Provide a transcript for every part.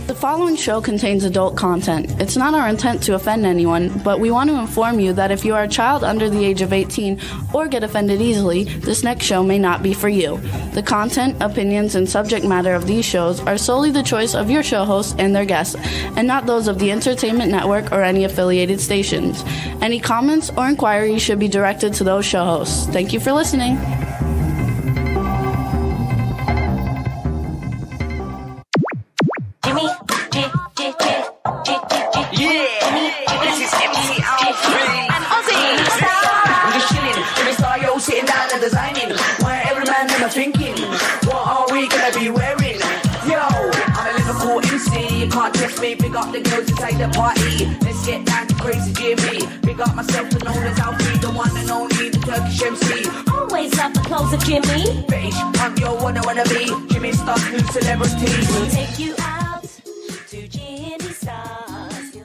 The following show contains adult content. It's not our intent to offend anyone, but we want to inform you that if you are a child under the age of 18 or get offended easily, this next show may not be for you. The content, opinions, and subject matter of these shows are solely the choice of your show hosts and their guests, and not those of the Entertainment Network or any affiliated stations. Any comments or inquiries should be directed to those show hosts. Thank you for listening. Sitting down and designing, where every man them are thinking, what are we gonna be wearing? Yo, I'm a Liverpool MC, you can't trust me. Big up the girls inside the party. Let's get down to crazy Jimmy. Big up myself and known as Alfie, the one and only, the Turkish MC. Always love the clothes of Jimmy. Bitch, I'm your wanna be. Jimmy Star, new celebrity. We'll take you out to Jimmy Star's.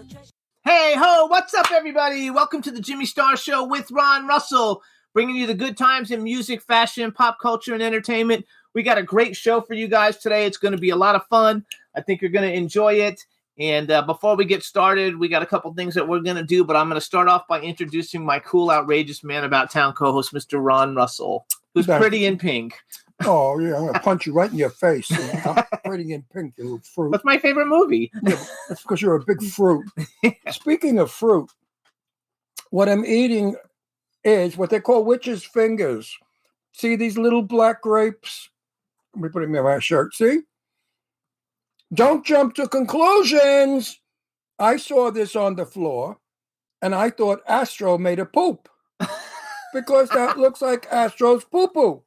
Hey ho, what's up everybody? Welcome to the Jimmy Star Show with Ron Russell, bringing you the good times in music, fashion, pop culture, and entertainment. We got a great show for you guys today. It's going to be a lot of fun. I think you're going to enjoy it. And before we get started, we got a couple things that we're going to do, but I'm going to start off by introducing my cool, outrageous man about town co-host, Mr. Ron Russell, who's pretty in pink. Oh, yeah, I'm going to punch you right in your face. I'm pretty in pink, you little fruit. What's my favorite movie? Yeah, that's because you're a big fruit. Speaking of fruit, what I'm eating is what they call witch's fingers. See these little black grapes? Let me put them in my shirt. See? Don't jump to conclusions. I saw this on the floor, and I thought Astro made a poop because that looks like Astro's poo-poo.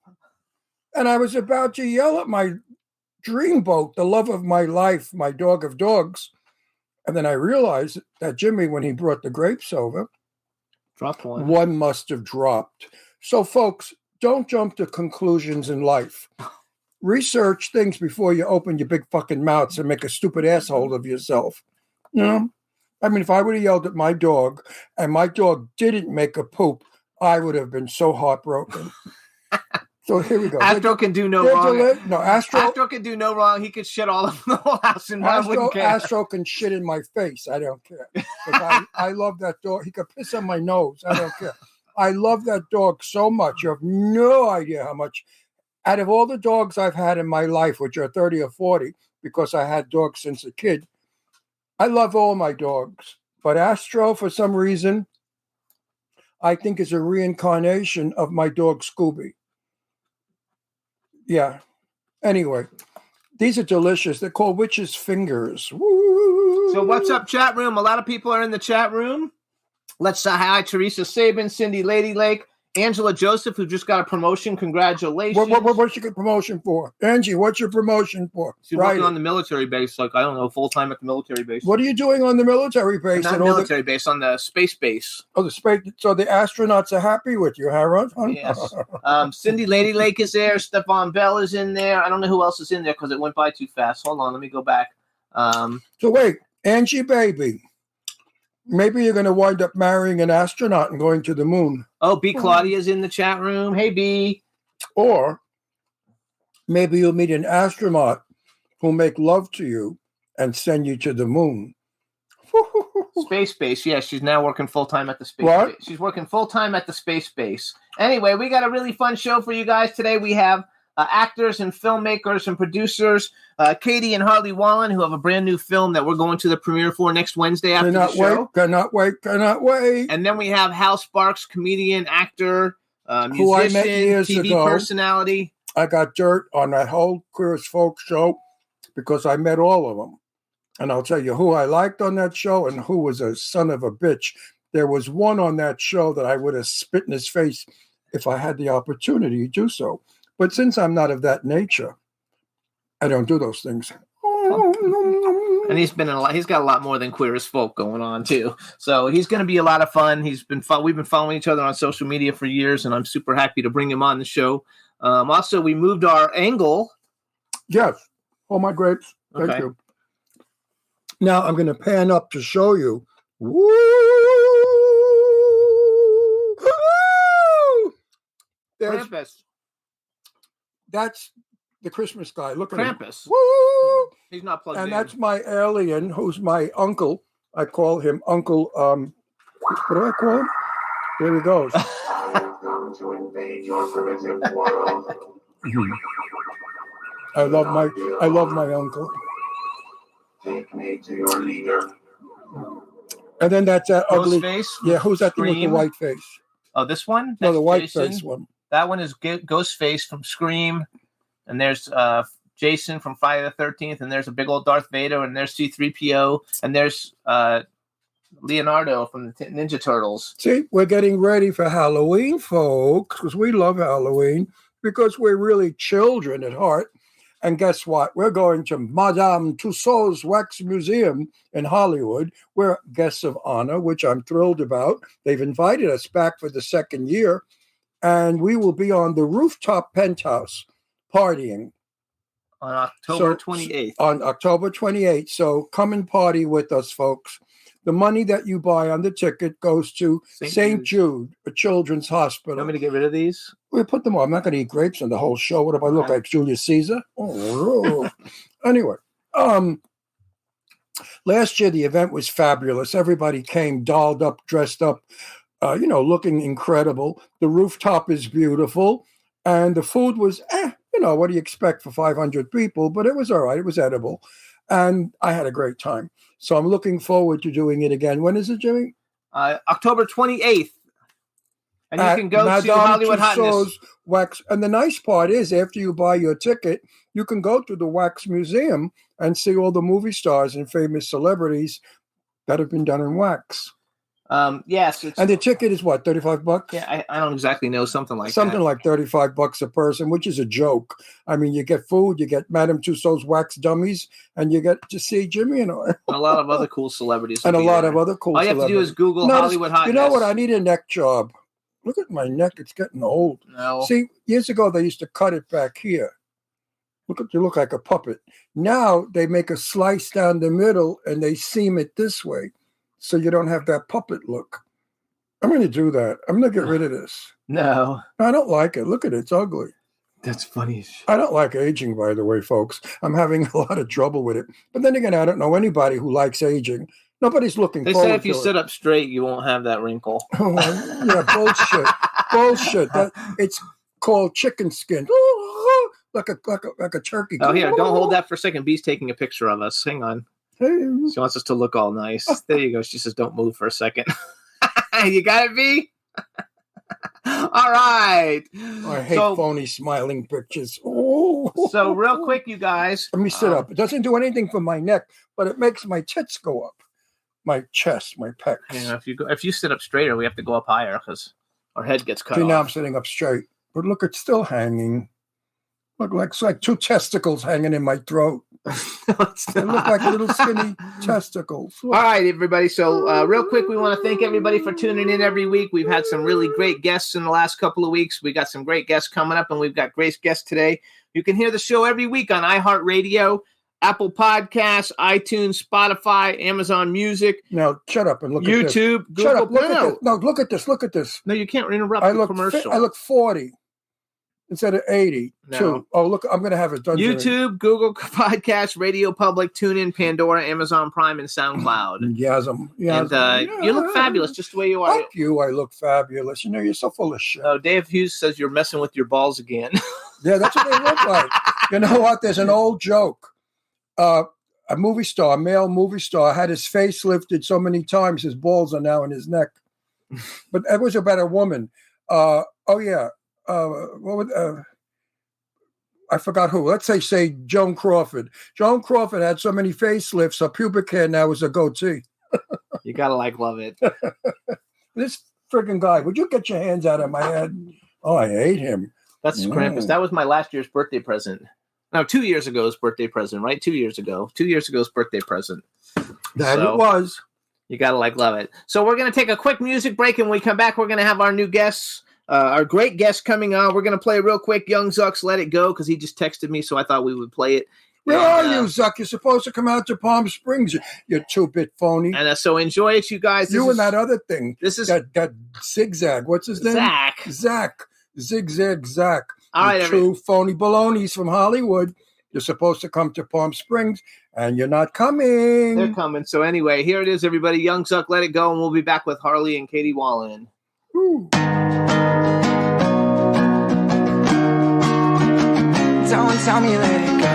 And I was about to yell at my dreamboat, the love of my life, my dog of dogs. And then I realized that Jimmy, when he brought the grapes over, dropped one. One must have dropped. So, folks, don't jump to conclusions in life. Research things before you open your big fucking mouths and make a stupid asshole of yourself. You know? I mean, if I would have yelled at my dog and my dog didn't make a poop, I would have been so heartbroken. So here we go. Astro can do no wrong. Astro can do no wrong. He could shit all over the whole house and I wouldn't care. Astro can shit in my face. I don't care. I love that dog. He could piss on my nose. I don't care. I love that dog so much. You have no idea how much. Out of all the dogs I've had in my life, which are 30 or 40, because I had dogs since a kid, I love all my dogs. But Astro, for some reason, I think is a reincarnation of my dog Scooby. Yeah. Anyway, these are delicious. They're called witch's fingers. Woo! So what's up, chat room? A lot of people are in the chat room. Let's say hi, Teresa Sabin, Cindy Lady Lake, Angela Joseph, who just got a promotion. Congratulations. What's your promotion for? Angie, what's your promotion for? She's working on the military base, like, I don't know, full-time at the military base. What are you doing on the military base? Not military base, on the space base. Oh, the space. So the astronauts are happy with you, huh, Ron? Yes. Cindy Lady Lake is there. Stefan Bell is in there. I don't know who else is in there because it went by too fast. Hold on, let me go back. So wait, Angie, baby. Maybe you're going to wind up marrying an astronaut and going to the moon. Oh, B. Claudia's in the chat room. Hey, B. Or maybe you'll meet an astronaut who'll make love to you and send you to the moon. Space base. Yeah, she's now working full-time at the space base. She's working full-time at the space base. Anyway, we got a really fun show for you guys today. We have actors and filmmakers and producers, Kaiti and Harley Wallen, who have a brand new film that we're going to the premiere for next Wednesday after the show. Cannot wait. And then we have Hal Sparks, comedian, actor, musician, who I met years TV ago. Personality. I got dirt on that whole Queer as Folk show because I met all of them. And I'll tell you who I liked on that show and who was a son of a bitch. There was one on that show that I would have spit in his face if I had the opportunity to do so. But since I'm not of that nature, I don't do those things. And he's got a lot more than Queer as Folk going on too. So he's going to be a lot of fun. We've been following each other on social media for years, and I'm super happy to bring him on the show. Also, we moved our angle. Yes. Oh, my grapes. Thank you. Now I'm going to pan up to show you. Woo! Woo! Krampus. That's the Christmas guy. Look at him. Krampus. Woo! He's not plugged in. And that's my alien, who's my uncle. I call him Uncle. What do I call him? There he goes. Welcome to invade your primitive world. I love my uncle. Take me to your leader. And then that's that ugly Ghostface? Yeah, who's that thing with the Scream? white face? Oh, this one? No, That's the white Jason. face one. That one is Ghostface from Scream. And there's Jason from Friday the 13th. And there's a big old Darth Vader. And there's C-3PO. And there's Leonardo from the Ninja Turtles. See, we're getting ready for Halloween, folks, because we love Halloween, because we're really children at heart. And guess what? We're going to Madame Tussauds Wax Museum in Hollywood. We're guests of honor, which I'm thrilled about. They've invited us back for the second year, and we will be on the rooftop penthouse partying. On October 28th. On October 28th. So come and party with us, folks. The money that you buy on the ticket goes to St. Jude, a children's hospital. You want me to get rid of these? We put them on. I'm not going to eat grapes in the whole show. What if I look like Julius Caesar? Oh. Anyway, last year the event was fabulous. Everybody came dolled up, dressed up, looking incredible. The rooftop is beautiful. And the food was, what do you expect for 500 people? But it was all right. It was edible. And I had a great time. So I'm looking forward to doing it again. When is it, Jimmy? October 28th. And you can go to Hollywood Hotness. Wax. And the nice part is, after you buy your ticket, you can go to the Wax Museum and see all the movie stars and famous celebrities that have been done in wax. Yes. And the ticket is what, $35? Yeah, I don't exactly know, something like Something that. like $35 a person, which is a joke. I mean, you get food, you get Madame Tussauds wax dummies, and you get to see Jimmy and a lot of other cool celebrities. And a lot of other cool celebrities. All you have to do is Google Hollywood Hotness. You know what? I need a neck job. Look at my neck. It's getting old. No. See, years ago, they used to cut it back here. You look like a puppet. Now they make a slice down the middle and they seam it this way, so you don't have that puppet look. I'm going to do that. I'm going to get rid of this. No. I don't like it. Look at it. It's ugly. That's funny. I don't like aging, by the way, folks. I'm having a lot of trouble with it. But then again, I don't know anybody who likes aging. Nobody's looking forward to it. They say if you sit up straight, you won't have that wrinkle. Oh, yeah, bullshit. Bullshit. It's called chicken skin. Like a turkey. Oh, here, don't hold that for a second. Bee's taking a picture of us. Hang on. Hey. She wants us to look all nice. There you go. She says, don't move for a second. You got it, Bee? All right. I hate phony smiling pictures. Oh. So real quick, you guys. Let me sit up. It doesn't do anything for my neck, but it makes my tits go up. My chest, my pecs. Yeah, if you sit up straighter, we have to go up higher because our head gets cut off. Now I'm sitting up straight. But look, it's still hanging. Look, it's like two testicles hanging in my throat. They look like little skinny testicles. Look. All right, everybody. So real quick, we want to thank everybody for tuning in every week. We've had some really great guests in the last couple of weeks. We got some great guests coming up, and we've got great guests today. You can hear the show every week on iHeartRadio, Apple Podcasts, iTunes, Spotify, Amazon Music. Now, shut up and look YouTube, at this. Google. Shut up. Look at this. No, look at this. Look at this. No, you can't interrupt the commercial. I look 40 instead of 82. No. Oh, look, I'm going to have it done. YouTube, Google Podcasts, Radio Public, TuneIn, Pandora, Amazon Prime, and SoundCloud. Yasm. And you look fabulous just the way you are. Fuck you, I look fabulous. You know, you're so full of shit. Oh, Dave Hughes says you're messing with your balls again. Yeah, that's what they look like. You know what? There's an old joke. A movie star, a male movie star, had his face lifted so many times his balls are now in his neck. But it was about a woman. I forgot who. Let's say Joan Crawford. Joan Crawford had so many facelifts, her pubic hair now is a goatee. You gotta love it. This friggin' guy, would you get your hands out of my head? Oh, I hate him. That's Krampus. That was my last year's birthday present. No, 2 years ago's birthday present, right? 2 years ago. 2 years ago's birthday present. That it was. You gotta love it. So we're gonna take a quick music break, and when we come back, we're gonna have our new guests. Our great guest coming on. We're going to play real quick Young Zuck's Let It Go because he just texted me, so I thought we would play it. Where are you, Zuck? You're supposed to come out to Palm Springs, you two-bit phony. And so enjoy it, you guys. And that other thing. This is that Zigzag. What's his name? Zach. Zigzag Zach. All right, Two phony balonies from Hollywood. You're supposed to come to Palm Springs, and you're not coming. They're coming. So anyway, here it is, everybody. Young Zuck, Let It Go, and we'll be back with Harley and Kaiti Wallen. Ooh. Don't tell me let it go.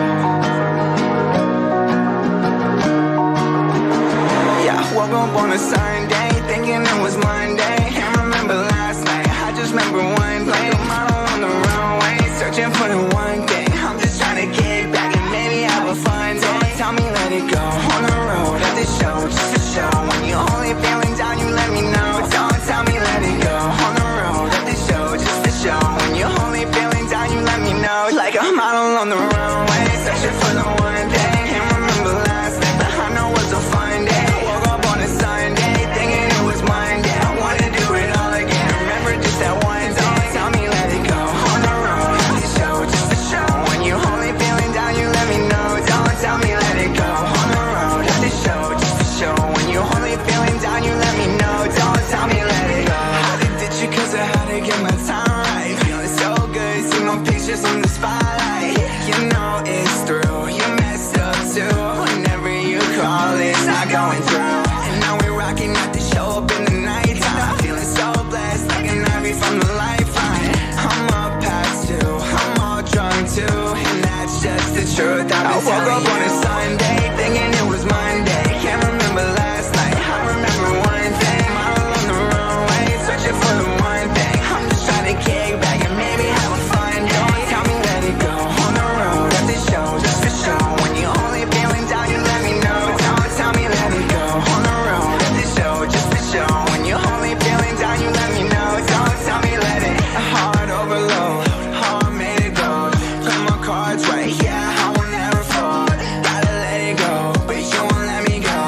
Yeah, woke up on a Sunday, thinking it was Monday. Can't remember last night, I just remember one day. Model on the runway, searching for the one thing. I'm just trying to kick back and maybe have a fun day. Don't tell me let it go. On the road at the show, just to show. When you're only feeling down, you let me know. Don't tell me let it go. On the road at the show, just to show. When you're only feeling down, you let me know. Like a model on the runway, searching for the one thing. Can't remember last night, but I know it was a fun day. Woke up on a Sunday, thinking it was Monday. I wanna do it all again. Remember just that one day. Don't tell me let it go. On the road, at the show, just to show. When you're only feeling down, you let me know. Don't tell me let it go. On the road, at the show, just to show. When you're only feeling down, you let me know. Don't tell me let it go. I did ditch you 'cause I had to get my time right. Feeling so good, see my pictures on the spotlight. You know it's through, you messed up too. Whenever you call, it's not going through. And now we're rocking at the show up in the nighttime. Feeling so blessed, like an ivy from the lifeline. I'm up past two, I'm all drunk too. And that's just the truth. I woke up on a Sunday, thinking it was Monday. Can't remember last night, I remember one thing. Model on the runway, searching for the one thing. I'm just trying to kick back and maybe have a fun day. Don't tell me let it go. On the road at the show, just for show. When you're only feeling down, you let me know. Don't tell me let it go. On the road at the show, just for show. When you're only feeling down, you let me know. Don't tell me let it. Heart overload, heart made it go. Play my cards right, yeah, I will never fold. Gotta let it go, but you won't let me go.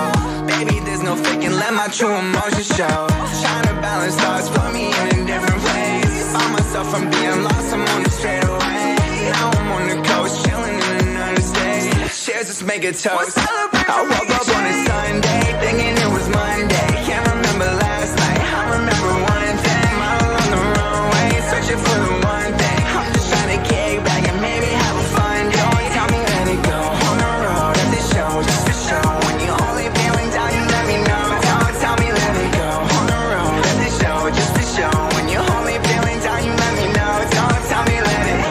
Baby, there's no faking, let my true emotions show. Trying to balance thoughts, put me in different ways. Find myself from being lost, I'm on the straightaway. Now I'm on the coast, chilling in another state. Cheers, let's make a toast. I woke up on a Sunday, thinking it was Monday. Can't remember last night, I remember one thing. Model on the runway, searching for the one thing. I'm just trying to kick back and maybe have a fun day. Don't tell me let it go. On the road at the show, just for show. When you're only feeling down, you let me know. Don't tell me let it go. On the road at the show, just for show. When you're only feeling down, you let me know. Don't tell me let it go.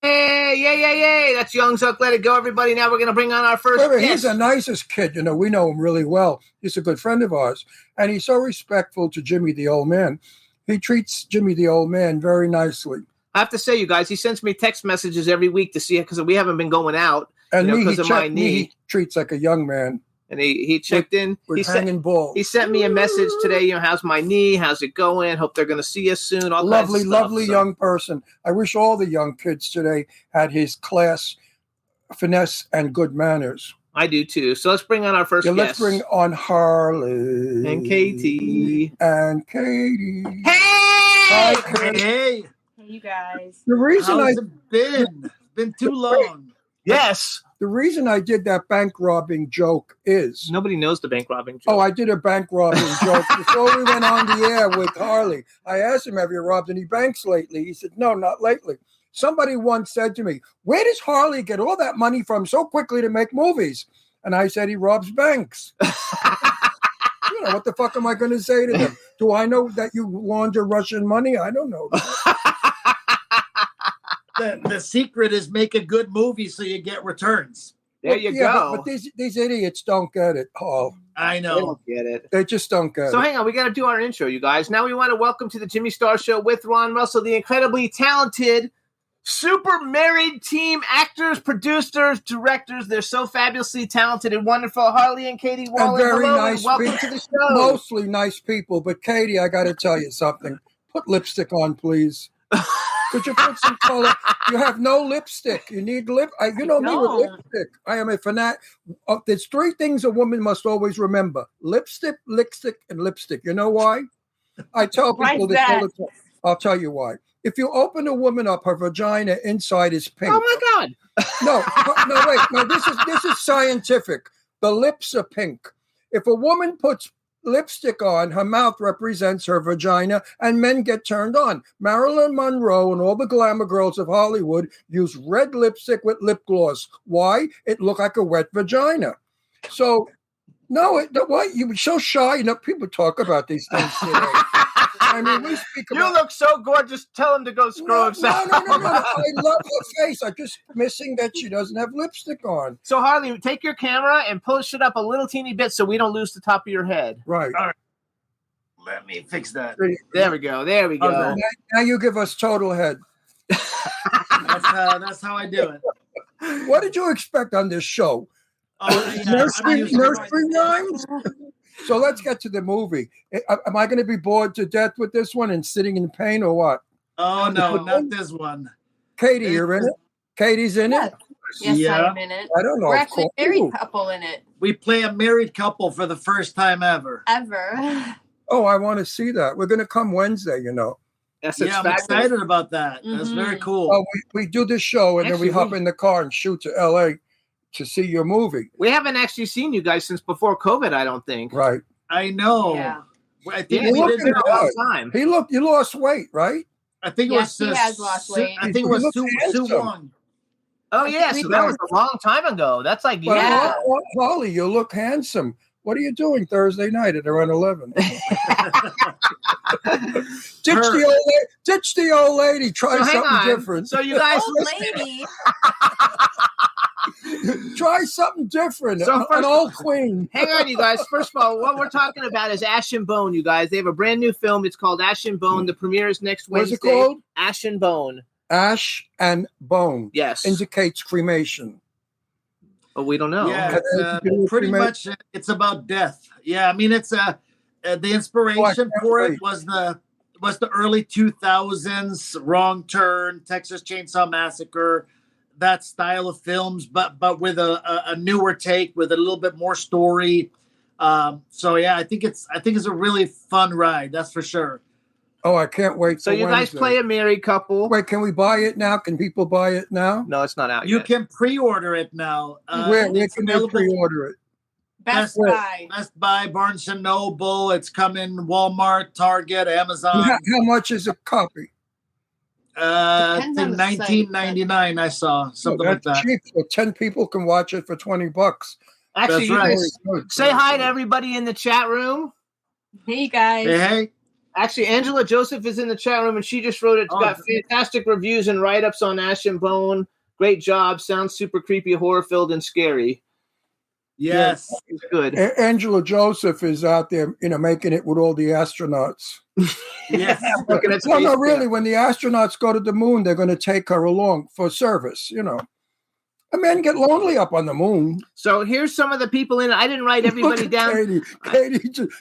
Yay. That's Young Zuck, Let It Go, everybody. Now we're going to bring on our first However, guest. he's the nicest kid. You know, we know him really well. He's a good friend of ours. And he's so respectful to Jimmy the old man. He treats Jimmy the old man very nicely. I have to say, you guys, he sends me text messages every week to see it because we haven't been going out. And because of my knee. he treats like a young man. And he checked in. With hanging balls. He sent me a message today. You know, how's my knee? How's it going? Hope they're going to see us soon. All Lovely, kinds of stuff, lovely so. young person. I wish all the young kids today had his class, finesse, and good manners. I do too. So let's bring on our first guest. Let's bring on Harley. And Kaiti. And Kaiti. Hey! Hi, Kaiti. Hey, Hey, you guys. The reason how's it been? It's been too long. Yes. The reason I did that bank robbing joke is Nobody knows the bank robbing joke. Oh, I did a bank robbing joke before we went on the air with Harley. I asked him, have you robbed any banks lately? He said, no, not lately. Somebody once said to me, where does Harley get all that money from so quickly to make movies? And I said, he robs banks. You know, what the fuck am I going to say to them? Do I know that you launder Russian money? I don't know. The secret is make a good movie so you get returns. There you go. But these idiots don't get it, Paul. I They know. don't get it. They just don't get So it. hang on, we got to do our intro, you guys. Now we want to welcome to the Jimmy Star Show with Ron Russell, the incredibly talented, super married team, actors, producers, directors. They're so fabulously talented and wonderful. Harley and Kaiti Wallen, very hello, nice and welcome people. to the show. Mostly nice people, but Katie, I got to tell you something. Put lipstick on, please. Could you put some color? You have no lipstick. You need lip. You know me with lipstick. I am a fanatic. There's three things a woman must always remember: lipstick, and lipstick. You know why? I tell people this all the time. I'll tell you why. If you open a woman up, her vagina inside is pink. Oh my God! No, wait. No, this is scientific. The lips are pink. If a woman puts lipstick on, her mouth represents her vagina, and men get turned on. Marilyn Monroe and all the glamour girls of Hollywood use red lipstick with lip gloss. Why? It looked like a wet vagina. So, no, why you were so shy? You know, people talk about these things today. I mean, we speak about. You look so gorgeous. Tell him to go screw himself. No. I love her face. I'm just missing that she doesn't have lipstick on. So, Harley, take your camera and push it up a little teeny bit so we don't lose the top of your head. Right. All right. Let me fix that. There we go. There we go. Okay. Now you give us total head. That's how I do it. What did you expect on this show? Oh, yeah, Nursery rhymes? So let's get to the movie. Am I going to be bored to death with this one and sitting in pain or what? Oh, no, not this one. Katie, you're in it? Katie's in it? Yes, Yeah. I'm in it. I don't know. We're of actually a course. married couple in it. We play a married couple for the first time ever. Ever. Oh, I want to see that. We're going to come Wednesday, you know. Yes, Yeah, I'm excited about that. That's very cool. Oh, we do this show and then we Actually, hop in the car and shoot to L.A. to see your movie. We haven't actually seen you guys since before COVID, I don't think. Right. I know. Yeah. I think Yeah, we look did at It's been a that. long time. You lost weight, right? I think it Yes, was he has lost weight. I think it was He Sue looks handsome. Wong. Oh, yeah. So that was a long time ago. That's like, But Yeah. Holly, you look handsome. What are you doing Thursday night at around 11? Ditch the old lady. Try So hang something on. different. So you guys, Old lady. Try something different. So An first- old queen. hang on, you guys. First of all, what we're talking about is Ash and Bone, you guys. They have a brand new film. It's called Ash and Bone. The premiere is next What's Wednesday. it called? Ash and Bone. Ash and bone. Yes. Indicates cremation. But we don't know. Yeah, it's, pretty much it's about death. Yeah, I mean it's the inspiration for it was the early 2000s Wrong Turn, Texas Chainsaw Massacre, that style of films, but with a newer take with a little bit more story. So yeah, I think it's a really fun ride. That's for sure. Oh, I can't wait. So for you guys Wednesday. play a married couple. Wait, can we buy it now? Can people buy it now? No, it's not out You yet. can pre-order it now. Where It's can they available pre-order it? Best Where? Buy. Best Buy, Barnes and Noble. It's coming Walmart, Target, Amazon. How much is a copy? I Depends think on the site, $19.99. I saw something Oh, like that's that. cheap. So 10 people can watch it for $20. Actually, That's you right. guys say hi to everybody in the chat room. Hey, guys. Hey, Actually, Angela Joseph is in the chat room, and she just wrote it's Oh, got good. fantastic reviews and write-ups on Ash and Bone. Great job. Sounds super creepy, horror-filled, and scary. yes. It's good. Angela Joseph is out there, making it with all the astronauts. Yes. Looking at No, space really, camp. when the astronauts go to the moon, they're going to take her along for service, A men get lonely up on the moon. So here's some of the people in it. I didn't write everybody Look at down.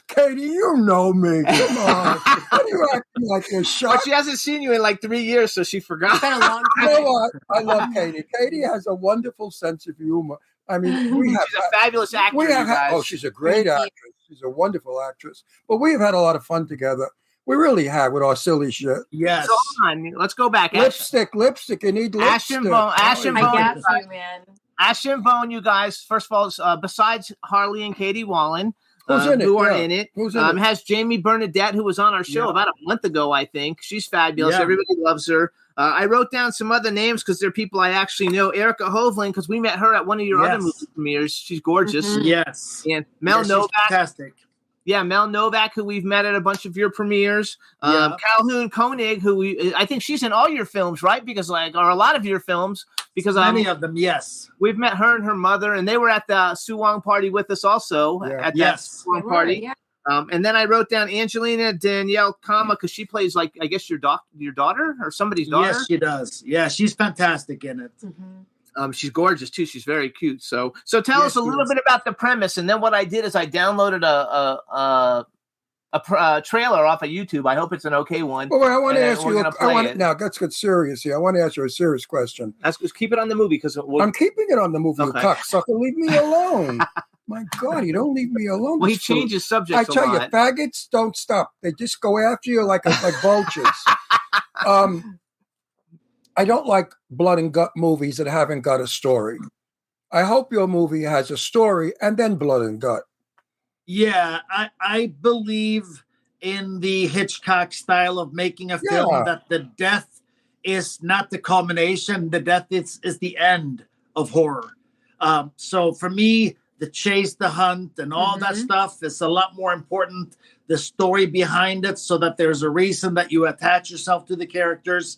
Katie, you know me. Come on. What are you acting like you're But shocked? she hasn't seen you in like 3 years, so she forgot. It's been a long You know time. what? I love Katie. Katie has a wonderful sense of humor. I mean, we have She's a fabulous actor, we you have guys. oh, she's a great Thank you. actress. She's a wonderful actress. But we have had a lot of fun together. We really have with our silly shit. Yes. So hold on. Let's go back. Lipstick. You need lipstick. Ash and Bone, Ash and I Bone. got you, man. Ash and Bone, you guys. First of all, besides Harley and Kaiti Wallen, Who's in it? who are Yeah. in it, Who's in it? has Jamie Bernadette, who was on our show Yeah. about a month ago, I think. She's fabulous. Yeah. Everybody loves her. I wrote down some other names because they're people I actually know. Erica Hovland, because we met her at one of your other Yes. movie premieres. She's gorgeous. Mhm. Yes. And Mel Yeah, she's Novak. fantastic. Yeah, Mel Novak, who we've met at a bunch of your premieres. Yeah. Calhoun Koenig, who I think she's in all your films, right? Because or a lot of your films. Because Many of them, yes. we've met her and her mother, and they were at the Sue Wong party with us also Yeah. at that Yes. Sue Wong party. Yeah. And then I wrote down Angelina Danielle Kama because she plays like I guess your daughter or somebody's daughter. Yes, she does. Yeah, she's fantastic in it. Mhm. She's gorgeous too. She's very cute. So tell Yes, us a she little is. bit about the premise, and then what I did is I downloaded a trailer off of YouTube. I hope it's an okay one. Well, I want to And ask we're you. gonna play it. Now, let's get serious here. I want to ask you a serious question. Just keep it on the movie because I'm keeping it on the movie. Okay. You cocksucker, leave me alone. My God, you don't leave me alone. well, he This fool. changes I subjects tell a you, lot. faggots don't stop. They just go after you like vultures. I don't like blood and gut movies that haven't got a story. I hope your movie has a story and then blood and gut. Yeah, I believe in the Hitchcock style of making a film that the death is not the culmination. The death is the end of horror. So for me, the chase, the hunt, and all that stuff is a lot more important. The story behind it, so that there's a reason that you attach yourself to the characters.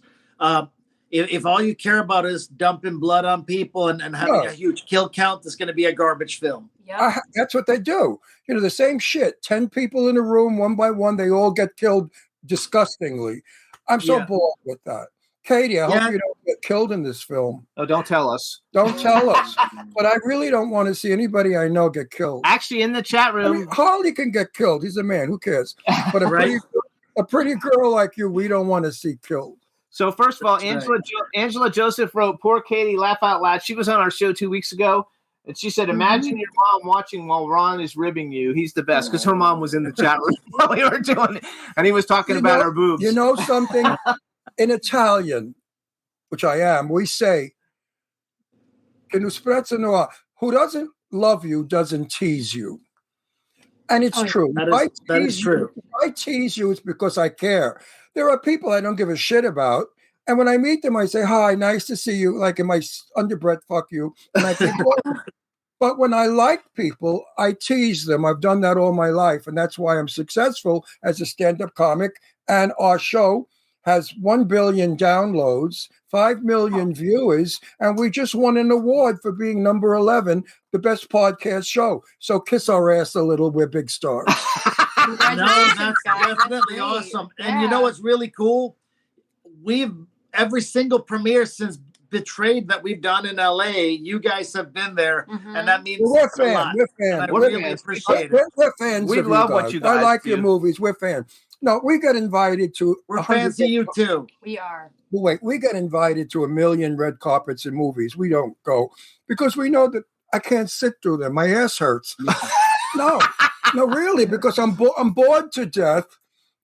If all you care about is dumping blood on people and having a huge kill count, it's going to be a garbage film. Yeah. That's what they do. You know, the same shit. 10 people in a room, one by one, they all get killed disgustingly. I'm so bored with that. Katie, I hope you don't get killed in this film. Oh, don't tell us. Don't tell us. But I really don't want to see anybody I know get killed. Actually, in the chat room, I mean, Harley can get killed. He's a man. Who cares? But a pretty girl like you, we don't want to see killed. So first of all, Angela Joseph wrote, "Poor Katie, laugh out loud." She was on our show 2 weeks ago, and she said, "Imagine your mom watching while Ron is ribbing you. He's the best," because her mom was in the chat room while we were doing it, and he was talking about her boobs. You know something? In Italian, which I am, we say, "Who doesn't love you doesn't tease you," and it's true. That is true. If I tease you, it's because I care. There are people I don't give a shit about. And when I meet them, I say, "Hi, nice to see you." Like in my underbreath, "Fuck you." And I think, but when I like people, I tease them. I've done that all my life. And that's why I'm successful as a stand-up comic. And our show has 1 billion downloads, 5 million viewers. And we just won an award for being number 11, the best podcast show. So kiss our ass a little. We're big stars. No, that's definitely awesome. And you know what's really cool? Every single premiere since Betrayed that we've done in LA, you guys have been there, and that means we're a lot. We're fans. I really appreciate it. We're fans. We love what you guys I like do. your movies. We're fans. No, we got invited to. We're fans of you too. We are. Wait, we got invited to 1 million red carpets and movies. We don't go because we know that I can't sit through them. My ass hurts. No, really, because I'm bored to death,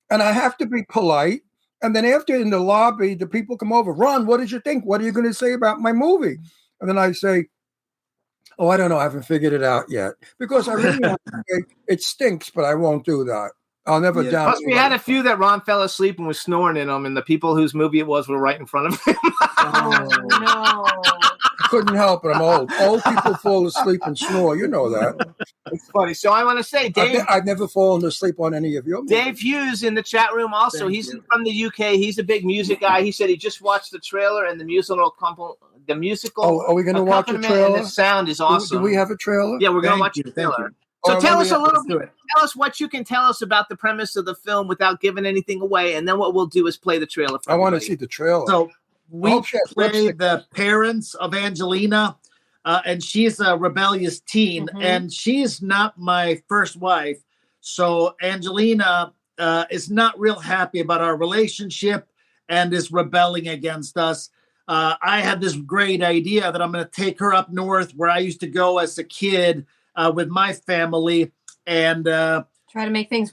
and I have to be polite. And then after in the lobby, the people come over. "Ron, what did you think? What are you going to say about my movie?" And then I say, "Oh, I don't know. I haven't figured it out yet." Because I really want to say it stinks, but I won't do that. I'll never down. Plus, we had a few that Ron fell asleep and was snoring in them, and the people whose movie it was were right in front of him. Oh, no. I couldn't help it. I'm old. Old people fall asleep and snore. You know that. It's funny. So I want to say, Dave. I've never fallen asleep on any of your movies. Dave Hughes in the chat room also. Thank He's you. from the UK. He's a big music guy. He said he just watched the trailer and the musical. Oh, are we going to watch a accompaniment trailer? And the sound is awesome. Do we have a trailer? Yeah, we're going to Thank watch you, the thank trailer. you. So All right, tell what us do a we little Let's do it. Tell us what you can tell us about the premise of the film without giving anything away, and then what we'll do is play the trailer for I want to everybody. see the trailer. So we Oh, shit, play lipstick. the parents of Angelina, and she's a rebellious teen, and she's not my first wife. So Angelina is not real happy about our relationship and is rebelling against us. I had this great idea that I'm going to take her up north where I used to go as a kid with my family and Try to make things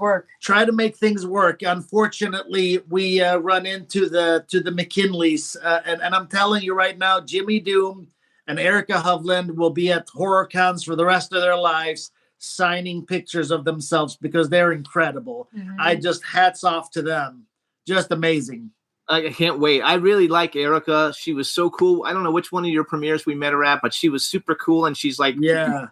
work. Unfortunately, we run into the McKinleys, and I'm telling you right now, Jimmy Doom and Erica Hovland will be at horror cons for the rest of their lives, signing pictures of themselves because they're incredible. I just hats off to them, just amazing. I can't wait. I really like Erica. She was so cool. I don't know which one of your premieres we met her at, but she was super cool. And she's like,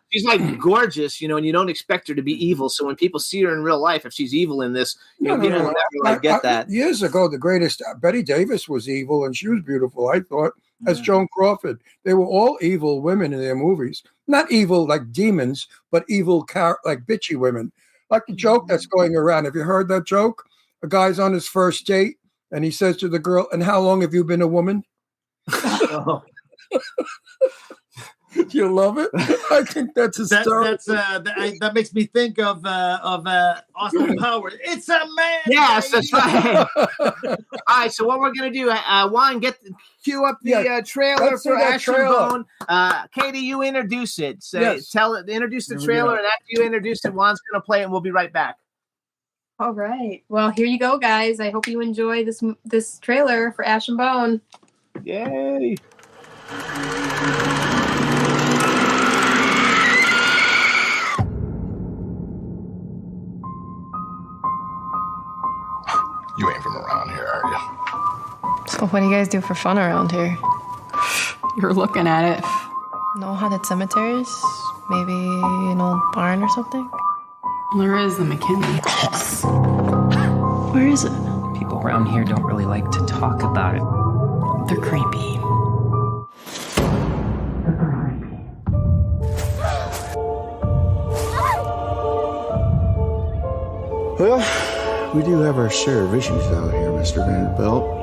she's like gorgeous, you know, and you don't expect her to be evil. So when people see her in real life, if she's evil in this, people will never get that. Years ago, the greatest Betty Davis was evil, and she was beautiful, I thought, as Joan Crawford. They were all evil women in their movies. Not evil like demons, but evil like bitchy women. Like the joke that's going around. Have you heard that joke? A guy's on his first date, and he says to the girl, "And how long have you been a woman?" Oh. You love it? I think that's hysterical. That makes me think of Austin Powers. It's a man. Yes, that's right. All right, so what we're gonna do, Juan, cue up the trailer for Action Bone. Katie, you introduce it. Introduce the trailer, and after you introduce it, Juan's gonna play it, and we'll be right back. All right. Well, here you go, guys. I hope you enjoy this trailer for Ash and Bone. Yay! You ain't from around here, are you? So what do you guys do for fun around here? You're looking at it. No haunted cemeteries? Maybe an old barn or something? There is the McKinley. Where is it? People around here don't really like to talk about it. They're creepy. Well, we do have our share of issues out here, Mr. Vanderbilt.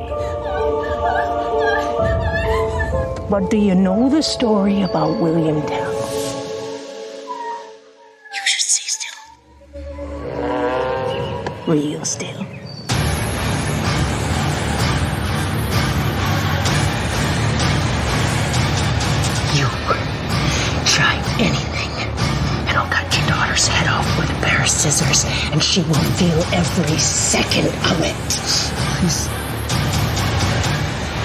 But do you know the story about Williamtown? You should stay still. Real still. You try anything, and I'll cut your daughter's head off with a pair of scissors, and she will feel every second of it.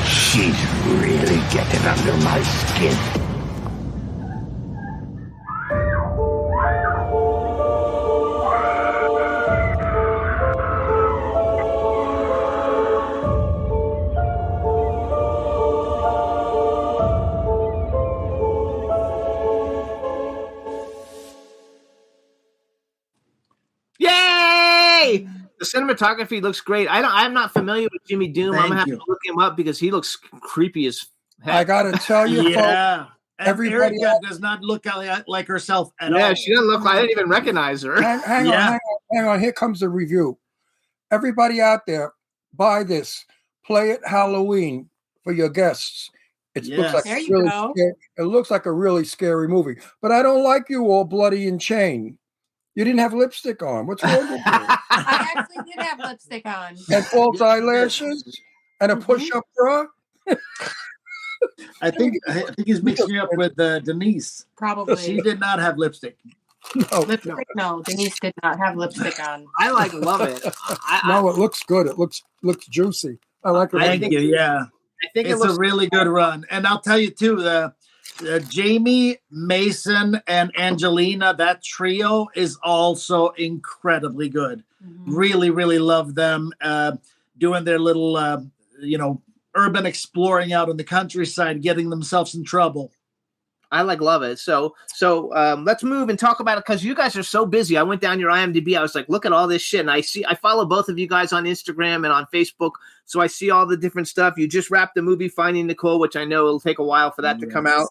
She's really getting under my skin. Yay! The cinematography looks great. I'm not familiar with Jimmy Doom. I'm gonna have to look him up because he looks creepy as heck. I gotta tell you, Yeah. folks, And everybody Erica does not look like herself at all. Yeah, she doesn't look like I didn't even recognize her. hang on. Here comes the review. Everybody out there, buy this. Play it Halloween for your guests. It looks like There you really go. scary. It looks like a really scary movie. But I don't like you all bloody and chained. You didn't have lipstick on. What's wrong with you? I actually did have lipstick on. And false eyelashes and a push-up bra. I think he's mixing you up with Denise. Probably. She did not have lipstick. Lipstick? No, Denise did not have lipstick on. I love it. No, it looks good. It looks looks juicy. I like it. Thank you. Yeah, I think it's a really good run. And I'll tell you too, Jamie, Mason, and Angelina, that trio is also incredibly good. Mm-hmm. Really, really love them doing their little, urban exploring out in the countryside, getting themselves in trouble. I love it. So let's move and talk about it because you guys are so busy. I went down your IMDb. I was like, look at all this shit. And I follow both of you guys on Instagram and on Facebook. So I see all the different stuff. You just wrapped the movie Finding Nicole, which I know it'll take a while for that to come out.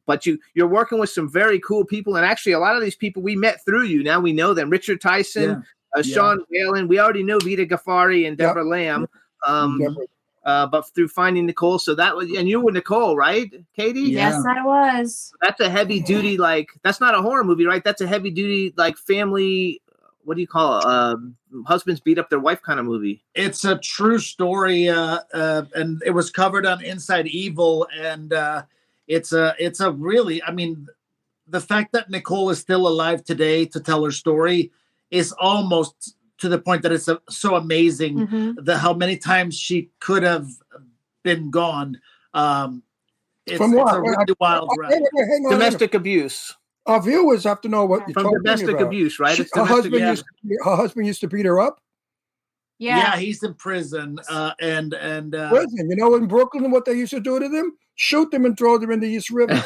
But you're working with some very cool people. And actually a lot of these people we met through you. Now we know them. Richard Tyson, Sean Whalen. We already know Vita Ghaffari and Deborah Lamb. But through Finding Nicole, so that was, and you were Nicole, right, Katie? Yes, I was. That's a heavy duty, that's not a horror movie, right? That's a heavy duty, family. What do you call it? Husbands beat up their wife kind of movie. It's a true story, and it was covered on Inside Evil, and it's a really, the fact that Nicole is still alive today to tell her story is almost to the point that it's so amazing how many times she could have been gone. It's a really wild ride. Domestic abuse. Our viewers have to know what you're From talking domestic about. abuse, right? It's Her domestic husband used to beat her up. Yeah, he's in prison. And Prison. You know, in Brooklyn, what they used to do to them? Shoot them and throw them in the East River.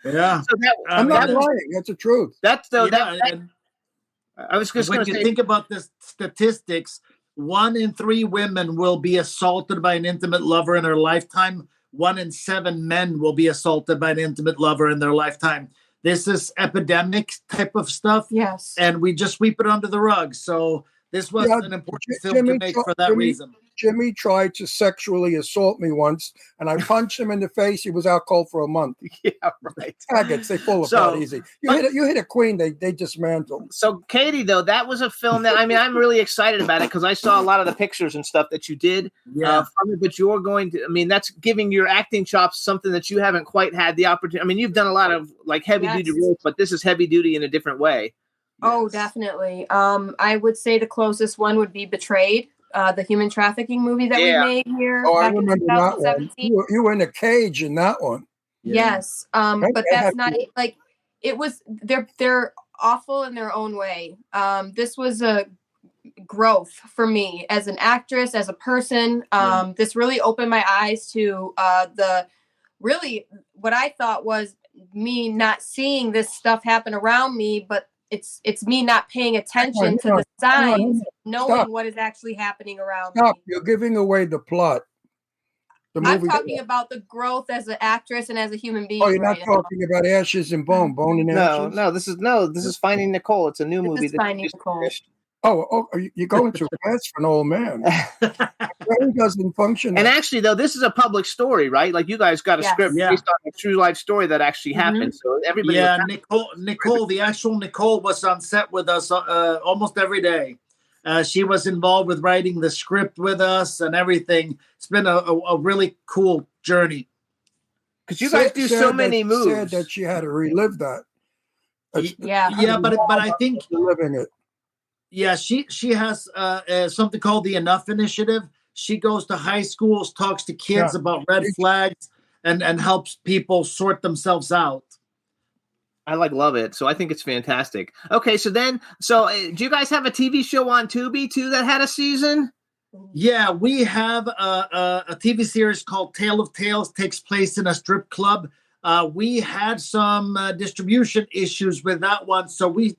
Yeah, so I'm not lying. That's the truth. I was just when going to you say, think about the statistics, 1 in 3 women will be assaulted by an intimate lover in her lifetime. 1 in 7 men will be assaulted by an intimate lover in their lifetime. This is epidemic type of stuff. Yes. And we just sweep it under the rug. So this was an important film to make for that reason. Jimmy tried to sexually assault me once, and I punched him in the face. He was out cold for a month. Yeah, right. Faggots, they fall apart easy. You hit a queen, they dismantle. So, Katie, though, that was a film that, I'm really excited about it because I saw a lot of the pictures and stuff that you did from it, but you're going to, that's giving your acting chops something that you haven't quite had the opportunity. You've done a lot of heavy duty roles, but this is heavy duty in a different way. Oh, definitely. I would say the closest one would be Betrayed, the human trafficking movie that we made here I back in remember that one. 2017. You were in a cage in that one. Yes. But that's not like it was. They're awful in their own way. This was a growth for me as an actress, as a person. This really opened my eyes to what I thought was me not seeing this stuff happen around me, but it's me not paying attention to the signs, knowing what is actually happening around me. You're giving away the plot. I'm talking about the growth as an actress and as a human being. Oh, you're not talking about Ashes and Bone and Ashes? This is Finding Nicole. It's a new movie. Finding Nicole. Oh, you're going too fast for an old man. Brain doesn't function. And actually, though, this is a public story, right? Like you guys got a script based on a true life story that actually happened. So everybody. Yeah, Nicole, the actual Nicole was on set with us almost every day. She was involved with writing the script with us and everything. It's been a really cool journey. Because you guys do so many moves. Said that she had to relive that. But I think living it. Yeah, she has something called the Enough Initiative. She goes to high schools, talks to kids about red flags, and helps people sort themselves out. I love it. So I think it's fantastic. Okay, so do you guys have a TV show on Tubi too that had a season? Yeah, we have a TV series called Tale of Tales, takes place in a strip club. We had some distribution issues with that one, so we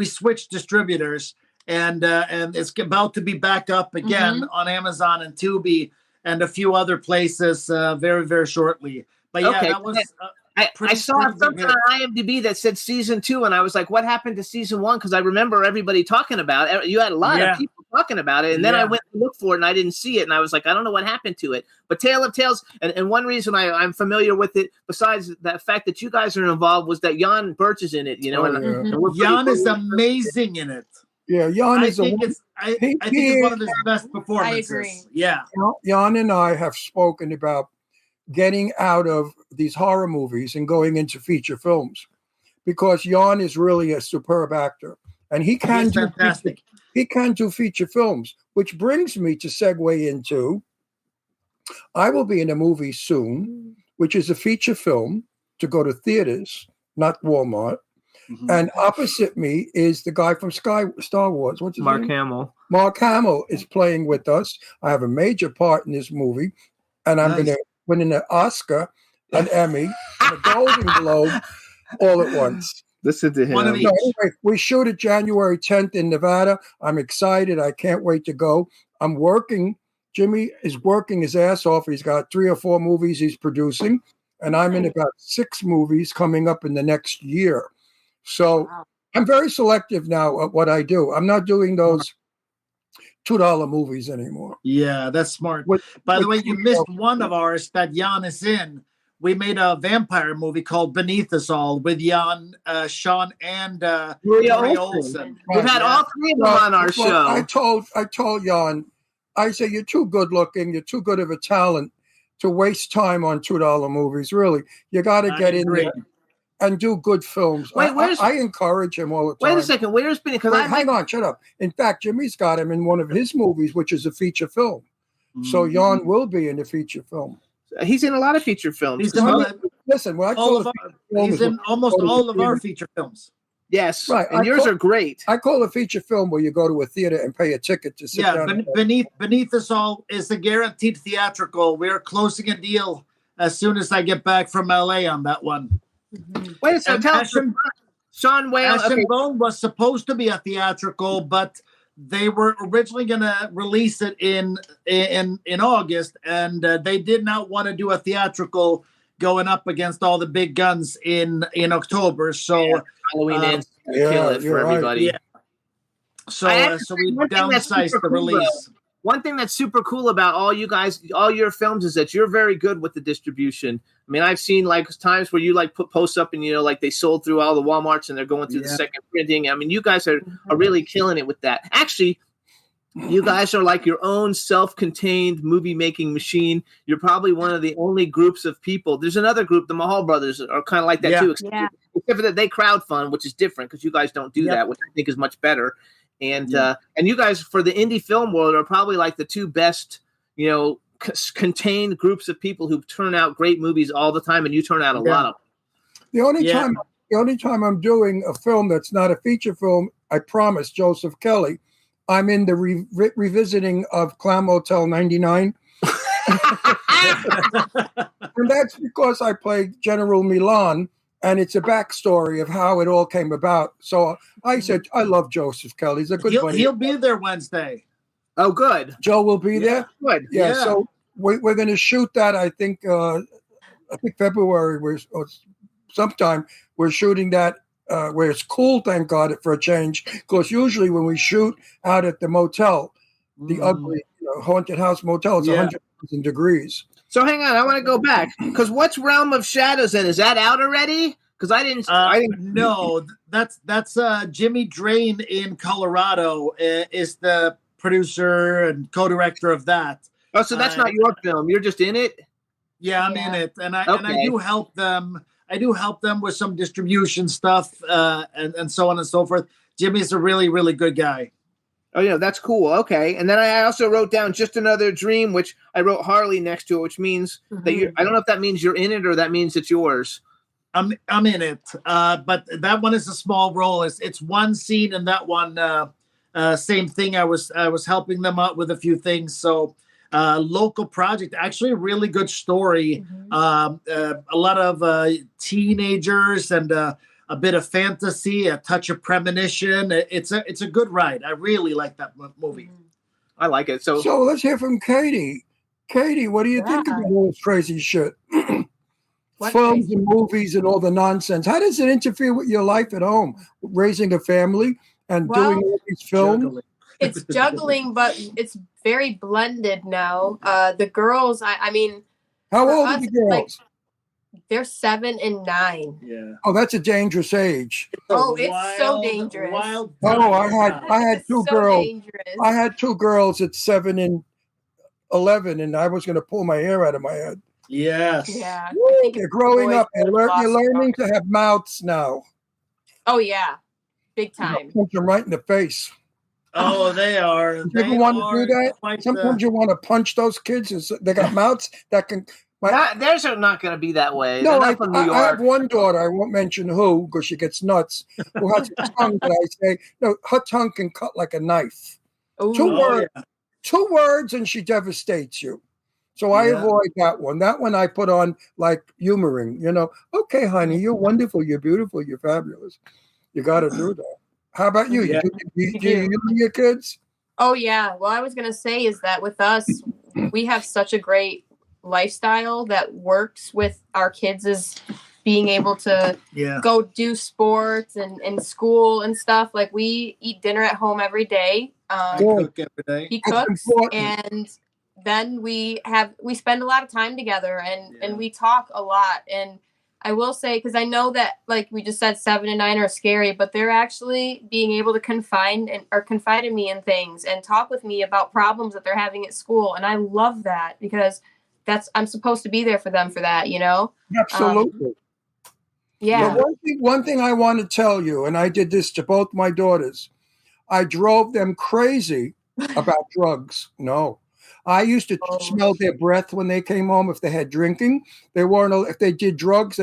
switched distributors, and it's about to be back up again on Amazon and Tubi and a few other places very, very shortly. But yeah, that was. I saw something on IMDb that said season 2, and I was like, "What happened to season 1?" Because I remember everybody talking about it. You had a lot of people talking about it, and then I went to look for it, and I didn't see it, and I was like, "I don't know what happened to it." But Tale of Tales, and one reason I'm familiar with it, besides the fact that you guys are involved, was that Jan Birch is in it. You know, Jan is amazing in it. Yeah, Jan is. I think it's one of his best performances. I agree. Yeah, Jan and I have spoken about getting out of these horror movies and going into feature films, because Jan is really a superb actor, and he can do feature films, which brings me to segue into, I will be in a movie soon, which is a feature film to go to theaters, not Walmart. And opposite me is the guy from Star Wars. What's his name? Mark Hamill. Mark Hamill is playing with us. I have a major part in this movie, and I'm going to win an Oscar, an Emmy, and a Golden Globe all at once. Listen to him. Anyway, we shoot it January 10th in Nevada. I'm excited. I can't wait to go. I'm working. Jimmy is working his ass off. He's got 3 or 4 movies he's producing, and I'm in about 6 movies coming up in the next year. So I'm very selective now at what I do. I'm not doing those $2 movies anymore. Yeah, that's smart. By the way, you missed one of ours that Jan is in. We made a vampire movie called Beneath Us All with Jan, Sean, and Maria Olsen. We've had all 3 of them on our show. I told Jan, I say, you're too good looking. You're too good of a talent to waste time on $2 movies. Really, you got to get in there and do good films. I encourage him all the time. Wait a second. Where's Benny? Hang on, shut up. In fact, Jimmy's got him in one of his movies, which is a feature film. So Jan will be in the feature film. He's in a lot of feature films. He's Listen, when I he's in almost all of our feature films. Yes, right. And yours are great. I call a feature film where you go to a theater and pay a ticket to sit down. Beneath Us All is a guaranteed theatrical. We are closing a deal as soon as I get back from LA on that one. Wait a second. Tell us, Sean Whale. Ash and Bone was supposed to be a theatrical, but they were originally going to release it in August, and they did not want to do a theatrical going up against all the big guns in October. So Halloween ends kill it for everybody. Yeah. So we downsized the release. One thing that's super cool about all you guys, all your films, is that you're very good with the distribution. I mean, I've seen like times where you like put posts up and, you know, like they sold through all the Walmarts and they're going through the second printing. I mean, you guys are really killing it with that. Actually, you guys are like your own self-contained movie-making machine. You're probably one of the only groups of people. There's another group, the Mahal brothers, are kind of like that too. Yeah. Except for that they crowdfund, which is different because you guys don't do that, which I think is much better. And you guys for the indie film world are probably like the two best, contained groups of people who turn out great movies all the time, and you turn out a lot of them. The only time I'm doing a film that's not a feature film, I promise Joseph Kelly, I'm in the revisiting of Clam Hotel 99. And that's because I played General Milan, and it's a backstory of how it all came about. So I said, I love Joseph Kelly. He's a good buddy. He'll be there Wednesday. Oh, good. Joe will be there? Good. Yeah, so we're going to shoot that, I think February, or sometime we're shooting that where it's cool, thank God, for a change. Because usually when we shoot out at the motel, the ugly haunted house motel, it's 100,000 degrees. So hang on, I want to go back because what's Realm of Shadows in? Is that out already? Because I didn't. No, that's Jimmy Drain in Colorado is the producer and co-director of that. Oh, so that's not your film. You're just in it. Yeah, I'm in it, and I do help them. I do help them with some distribution stuff and so on and so forth. Jimmy's a really, really good guy. Oh, yeah, that's cool. Okay. And then I also wrote down Just Another Dream, which I wrote Harley next to it, which means that I don't know if that means you're in it or that means it's yours. I'm in it. But that one is a small role. It's one scene and that one same thing. I was helping them out with a few things. So local project, actually a really good story. A lot of teenagers and a bit of fantasy, a touch of premonition. It's a good ride. I really like that movie. I like it. So let's hear from Katie. Katie, what do you think of all this crazy shit? Films and movies and all the nonsense. How does it interfere with your life at home? Raising a family and doing all these films? It's juggling, but it's very blended now. The girls, I mean. How old are the girls? They're 7 and 9. Yeah. Oh, that's a dangerous age. It's so dangerous. I had two girls. Dangerous. I had two girls at 7 and 11, and I was going to pull my hair out of my head. Yes. Yeah. They're growing up. You're learning to have mouths now. Oh yeah, big time. Punch them right in the face. Oh, they are. You ever want to do that? Sometimes you want to punch those kids. They got mouths that can. Theirs are not going to be that way. No, I have one daughter. I won't mention who because she gets nuts. Who has a tongue that I say no. Her tongue can cut like a knife. Ooh. Two words, and she devastates you. So I avoid that one. That one I put on like humoring. Okay, honey, you're wonderful. You're beautiful. You're fabulous. You got to do that. How about you? Yeah. Do you your kids? Oh yeah. Well, I was gonna say is that with us, we have such a great lifestyle that works with our kids is being able to go do sports and school and stuff. Like we eat dinner at home every day. Cook every day. He cooks, and then we spend a lot of time together and we talk a lot. And I will say, because I know that like we just said 7 and 9 are scary, but they're actually being able to confide in me in things and talk with me about problems that they're having at school. And I love that because I'm supposed to be there for them for that, Absolutely. Yeah. But one thing I want to tell you, and I did this to both my daughters, I drove them crazy about drugs. No. I used to smell their breath when they came home if they had drinking. If they did drugs,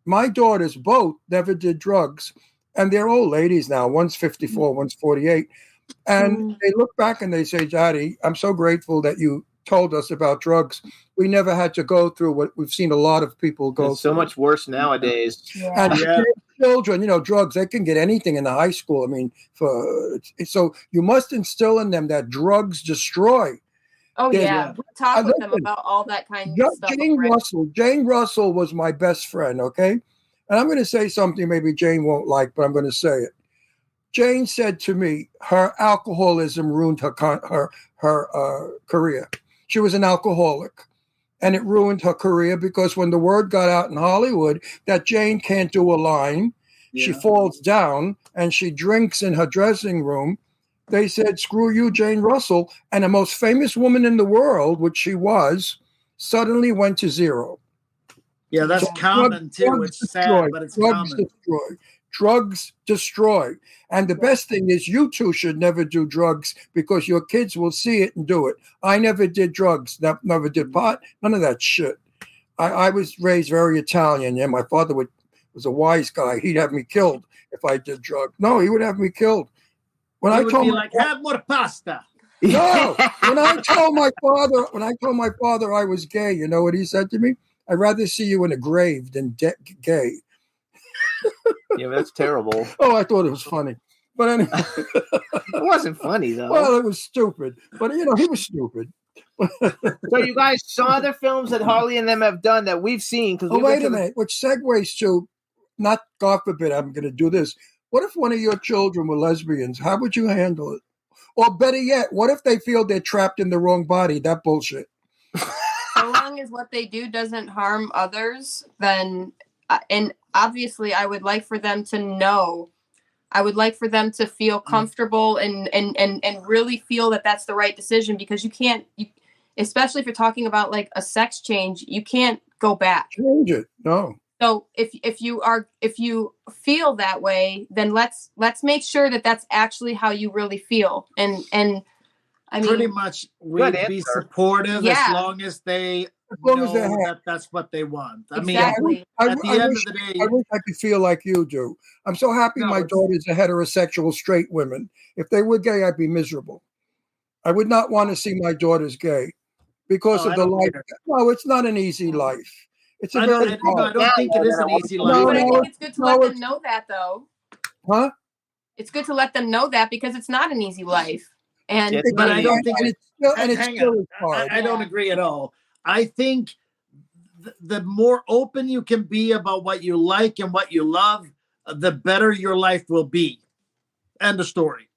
my daughters both never did drugs. And they're old ladies now. One's 54, one's 48. And they look back and they say, Daddy, I'm so grateful that you told us about drugs. We never had to go through what we've seen a lot of people go through. So much worse nowadays. And children, drugs, they can get anything in the high school. I mean, so you must instill in them that drugs destroy. Oh, yeah. We talk with them about all that kind of stuff. Jane Russell was my best friend, okay? And I'm going to say something maybe Jane won't like, but I'm going to say it. Jane said to me, her alcoholism ruined her career. She was an alcoholic, and it ruined her career because when the word got out in Hollywood that Jane can't do a line, she falls down and she drinks in her dressing room. They said, screw you, Jane Russell. And the most famous woman in the world, which she was, suddenly went to zero. Yeah, that's common too. It's sad, but it's common. Drugs destroy. And the best thing is you two should never do drugs because your kids will see it and do it. I never did drugs, never did pot, none of that shit. I was raised very Italian, and my father was a wise guy. He'd have me killed if I did drugs. No, he would have me killed. When He I would told be my like, have more pasta. No, when I told my father I was gay, you know what he said to me? I'd rather see you in a grave than gay. Yeah, that's terrible. Oh, I thought it was funny. But anyway. It wasn't funny, though. Well, it was stupid. But, you know, he was stupid. So you guys saw other films that Harley and them have done that we've seen? Oh, wait a minute. Which segues to, not God forbid I'm going to do this. What if one of your children were lesbians? How would you handle it? Or better yet, what if they feel they're trapped in the wrong body? That bullshit. So long as what they do doesn't harm others, then, and obviously I would like for them to know, I would like for them to feel comfortable and really feel that that's the right decision, because you can't, especially if you're talking about like a sex change, you can't go back. Change it. No. So if you feel that way, then let's make sure that that's actually how you really feel. And I mean, pretty much we'd be supportive as long as they know that that's what they want. I mean, at the end of the day, I wish I could feel like you do. I'm so happy my daughters are heterosexual straight women. If they were gay, I'd be miserable. I would not want to see my daughters gay because of the life. No, it's not an easy life. It's a very hard. I don't think it is an easy life. But I think it's good to let them know that, though. Huh? It's good to let them know that because it's not an easy life. And but I don't think it's hard. I don't agree at all. I think the more open you can be about what you like and what you love, the better your life will be. End of story.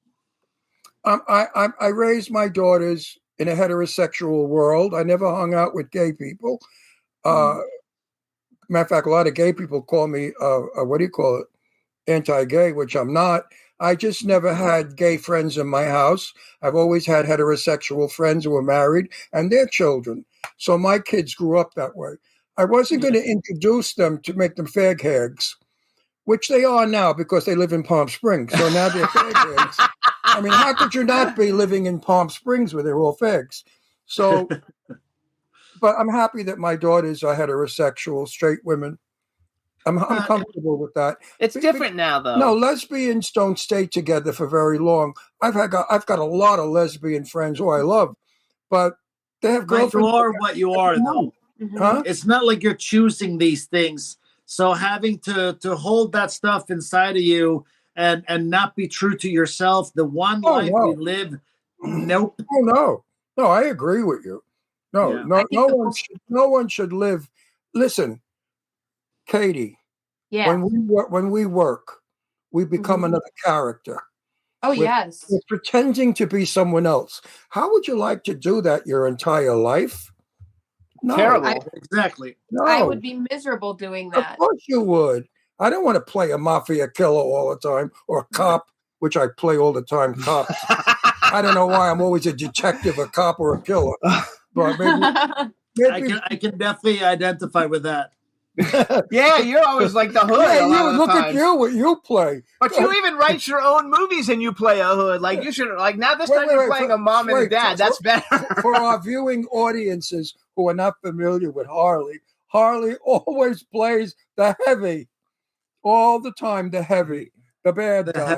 I raised my daughters in a heterosexual world. I never hung out with gay people. Matter of fact, a lot of gay people call me, what do you call it? Anti-gay, which I'm not. I just never had gay friends in my house. I've always had heterosexual friends who were married and their children. So my kids grew up that way. I wasn't going to introduce them to make them fag hags, which they are now because they live in Palm Springs. So now they're fag hags. I mean, how could you not be living in Palm Springs where they're all fags? So, but I'm happy that my daughters are heterosexual, straight women. I'm comfortable with that. It's different now, though. No, lesbians don't stay together for very long. I've got a lot of lesbian friends who I love, but they have girlfriends. You are what you are, though. Huh? It's not like you're choosing these things. So having to hold that stuff inside of you and not be true to yourself, the one life we live, nope. Oh no, I agree with you. No one should live. Listen. Katie, when we work, we become another character. Oh, yes. We're pretending to be someone else. How would you like to do that your entire life? No. Terrible. Exactly. No. I would be miserable doing that. Of course you would. I don't want to play a mafia killer all the time or a cop, which I play all the time, cops. I don't know why I'm always a detective, a cop, or a killer. But maybe I can definitely identify with that. Yeah, you're always like the hood. Yeah, look at you, what you play. But you even write your own movies and you play a hood. Like you should, like now this time you're playing a mom and a dad. That's better. For our viewing audiences who are not familiar with Harley always plays the heavy, all the time. The heavy, the bad guy,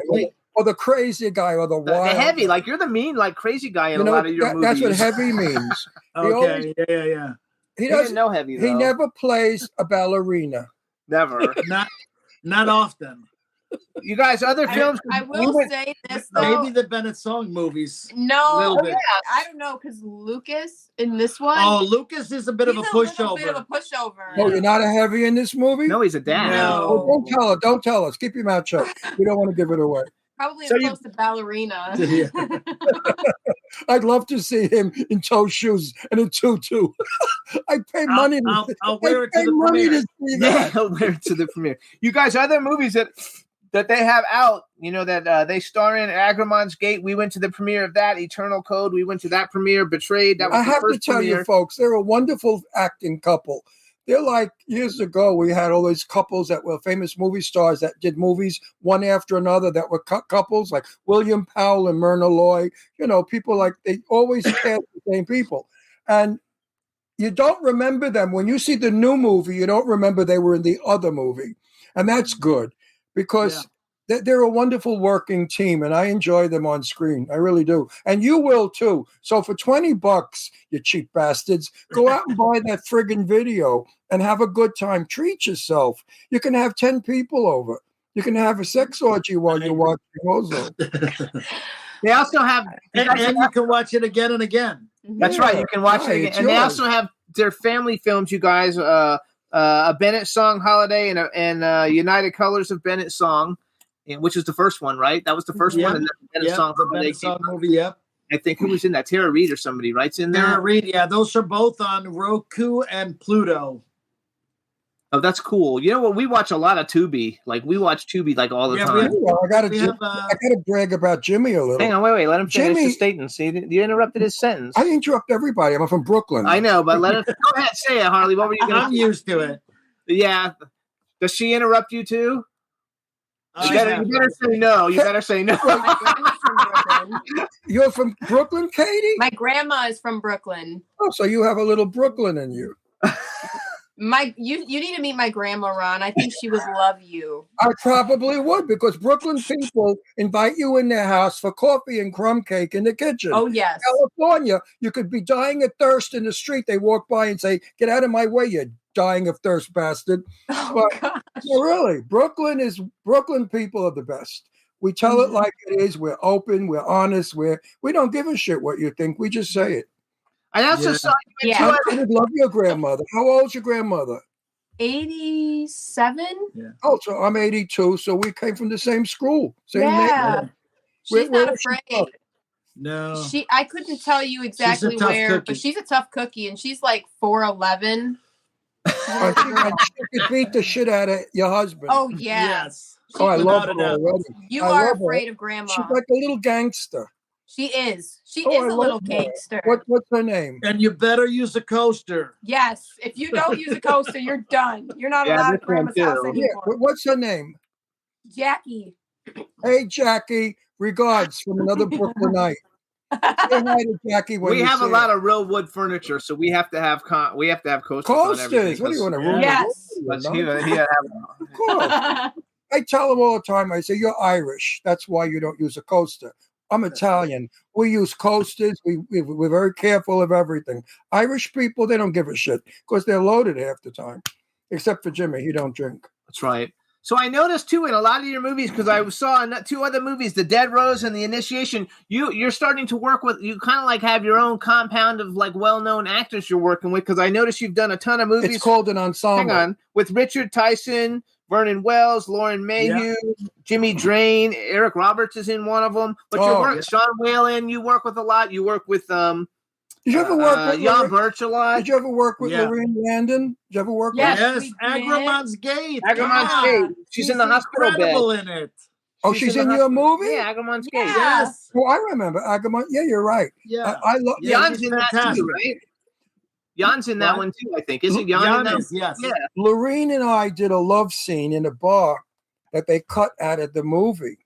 or the crazy guy, or the wild. The heavy, like you're the mean, like crazy guy in a lot of your movies. That's what heavy means. Okay, yeah. He doesn't know heavy, though. He never plays a ballerina. Never. Not often. You guys, other films. I will say this, though. Maybe the Bennett Song movies. No, a little bit. I don't know, because Lucas in this one. Oh, Lucas is a bit of a pushover. Oh, you're not a heavy in this movie? No, he's a dad. No. Oh, don't tell us. Keep your mouth shut. We don't want to give it away. Probably as close to ballerina. Yeah. I'd love to see him in toe shoes and a tutu. I'd pay money. I'll wear it to the premiere. Yeah, I'll wear it to the premiere. You guys, other movies that they have out, you know, that they star in, Agramon's Gate. We went to the premiere of that. Eternal Code. We went to that premiere. Betrayed. That was I have to tell you, folks, they're a wonderful acting couple. They're like years ago, we had all these couples that were famous movie stars that did movies one after another that were couples like William Powell and Myrna Loy. You know, people like they always cast the same people. And you don't remember them. When you see the new movie, you don't remember they were in the other movie. And that's good because they're a wonderful working team, and I enjoy them on screen. I really do. And you will too. So for $20, you cheap bastards, go out and buy that friggin' video and have a good time. Treat yourself. You can have 10 people over. You can have a sex orgy while you're watching also. They also have... And you can watch it again and again. That's right. You can watch it again. And they also have their family films, you guys, a Bennett Song Holiday and United Colors of Bennett Song. Which is the first one, right? That was the first one. And then the song, movie, yeah. I think who was in that? Tara Reid or somebody, right? In there. Tara Reid, yeah. Those are both on Roku and Pluto. Oh, that's cool. You know what? We watch a lot of Tubi. Like we watch Tubi like all the time. I gotta brag about Jimmy a little. Hang on, wait. Let him finish his statement. See, you interrupted his sentence. I interrupt everybody. I'm from Brooklyn. I know, but let him go ahead. Say it, Harley. What were you going to? I'm used to it. Yeah. Does she interrupt you too? You better say no. You better say no. My grandma's from Brooklyn. You're from Brooklyn, Katie? My grandma is from Brooklyn. Oh, so you have a little Brooklyn in you. You need to meet my grandma, Ron. I think she would love you. I probably would, because Brooklyn people invite you in their house for coffee and crumb cake in the kitchen. Oh, yes. California, you could be dying of thirst in the street. They walk by and say, "Get out of my way, you dying of thirst bastard." But really, Brooklyn people are the best. We tell it like it is. We're open. We're honest. We don't give a shit what you think. We just say it. I also saw you. I would love your grandmother. How old's your grandmother? 87. Yeah. Oh, so I'm 82. So we came from the same school. Same neighborhood. She's not afraid. No. I couldn't tell you exactly where, but she's a tough cookie, and she's like 4'11". She could beat the shit out of your husband. Oh yeah. Yes. Oh, I love her already. You are afraid of grandma. She's like a little gangster. She is. She is a little gangster. What's her name? And you better use a coaster. Yes. If you don't use a coaster, you're done. You're not allowed at grandma's house anymore. Yeah. What's her name? Jackie. Hey, Jackie. Regards from another Brooklynite. Say hi to Jackie when we have a lot of real wood furniture, so we have to have coasters. Coasters. What do you want to ruin? Yes. Of course. I tell them all the time. I say, "You're Irish. That's why you don't use a coaster." I'm Italian. We use coasters. We're very careful of everything. Irish people, they don't give a shit because they're loaded half the time, except for Jimmy. He don't drink. That's right. So I noticed too in a lot of your movies, because I saw in 2 other movies, The Dead Rose and The Initiation, you're starting to work with, you kind of like have your own compound of like well-known actors you're working with, because I noticed you've done a ton of movies. It's called an ensemble. Hang on. With Richard Tyson, Vernon Wells, Lauren Mayhew, Jimmy Drain, Eric Roberts is in one of them. But Sean Whalen, you work with a lot. You work with Did you ever work with Jan Birch a lot? Did you ever work with Laureen Landon? Did you ever work with her? Yes, Agramon's Gate. Agramon's Gate. She's in the hospital bed. In it. Oh, she's in your movie? Yeah, Agramon's Gate. Yes. Oh, I remember Agramont. Yeah, you're right. Yeah. I love Jan's in that too, right? Jan's in that one too, I think. Isn't Jan in that? Yes. Yeah. Laureen and I did a love scene in a bar that they cut out of the movie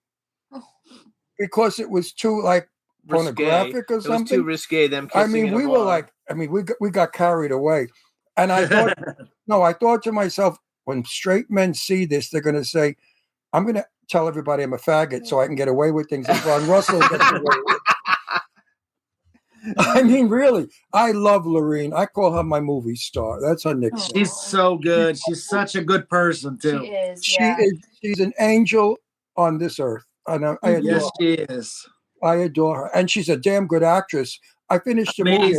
because it was too like pornographic or something. It was too risque. Them kissing. I mean, we were like, we got carried away, and I thought, I thought to myself, when straight men see this, they're going to say, "I'm going to tell everybody I'm a faggot so I can get away with things." And Ron Russell gets away with it. I mean, really, I love Laureen. I call her my movie star. That's her nickname. She's so good. She's such a good person too. She is. She's an angel on this earth. And I adore yes, her. she is. I adore her, and she's a damn good actress. I finished a movie.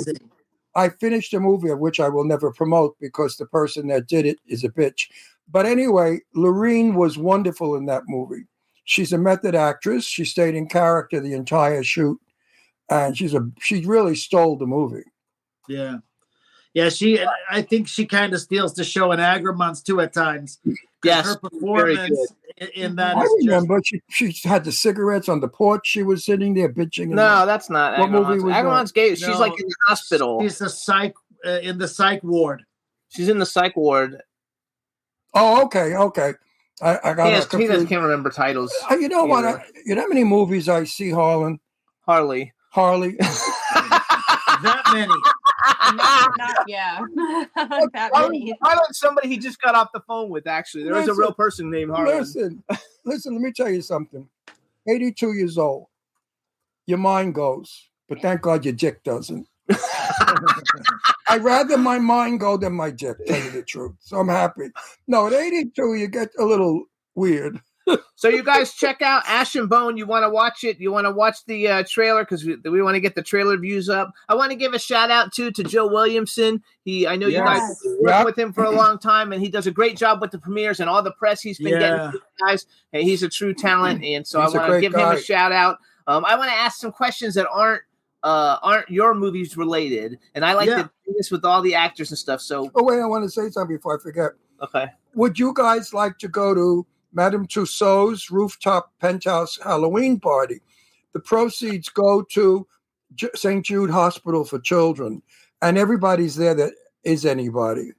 I finished a movie of which I will never promote because the person that did it is a bitch. But anyway, Laureen was wonderful in that movie. She's a method actress. She stayed in character the entire shoot. And she really stole the movie. Yeah. Yeah, I think she kind of steals the show in Agramon's too at times. Yes, her performance in that. I remember she had the cigarettes on the porch. She was sitting there bitching. No, that's not what movie was Agramon's Gate. She's like in the hospital. She's a psych in the psych ward. She's in the psych ward. Oh, okay. I got he can't remember titles. You know what? You know how many movies I see, Harlan? Harley. That many. That many. Harlan, somebody he just got off the phone with, actually. There is a real person named Harlan. Listen, let me tell you something. 82 years old. Your mind goes, but thank God your dick doesn't. I'd rather my mind go than my dick, tell you the truth. So I'm happy. No, at 82, you get a little weird. So you guys check out Ash and Bone. You want to watch it? You want to watch the trailer because we want to get the trailer views up. I want to give a shout out to Joe Williamson. I know you guys worked with him for a long time, and he does a great job with the premieres and all the press he's been getting. Guys, and he's a true talent, and so I want to give him a shout out. I want to ask some questions that aren't your movies related, and I like to do this with all the actors and stuff. So, wait, I want to say something before I forget. Okay, would you guys like to go to Madame Tussauds rooftop penthouse Halloween party? The proceeds go to St. Jude Hospital for Children, and everybody's there that is anybody.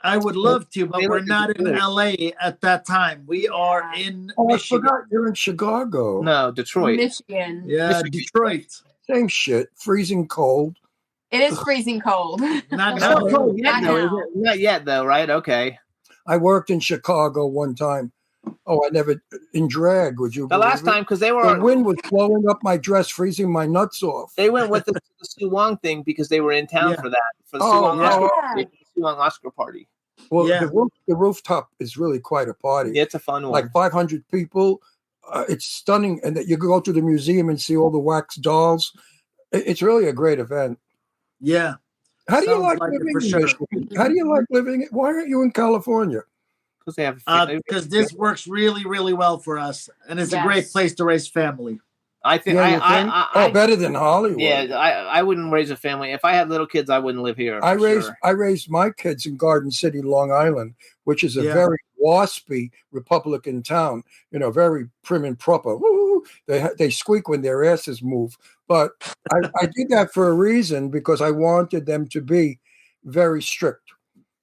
I would love to, but we're not in LA at that time. We are in Michigan. I forgot you're in Chicago. No, Detroit. Michigan. Yeah, Detroit. Same shit. Freezing cold. It is freezing cold. Not yet, though, right? Okay. I worked in Chicago one time. Oh, I never in drag. Would you? The last time, because the wind was blowing up my dress, freezing my nuts off. They went with the Sue Wong thing because they were in town for that for the Sue Wong Oscar party. Well, the rooftop is really quite a party. Yeah, it's a fun one. Like 500 people. It's stunning, and that you go to the museum and see all the wax dolls. It's really a great event. Yeah. How do you like living in Michigan? How do you like living? Why aren't you in California? Because they have because this works really, really well for us, and it's a great place to raise family. I think better than Hollywood. Yeah, I wouldn't raise a family. If I had little kids, I wouldn't live here. I raised my kids in Garden City, Long Island, which is a very waspy Republican town. Very prim and proper. Woo! They squeak when their asses move. But I did that for a reason, because I wanted them to be very strict.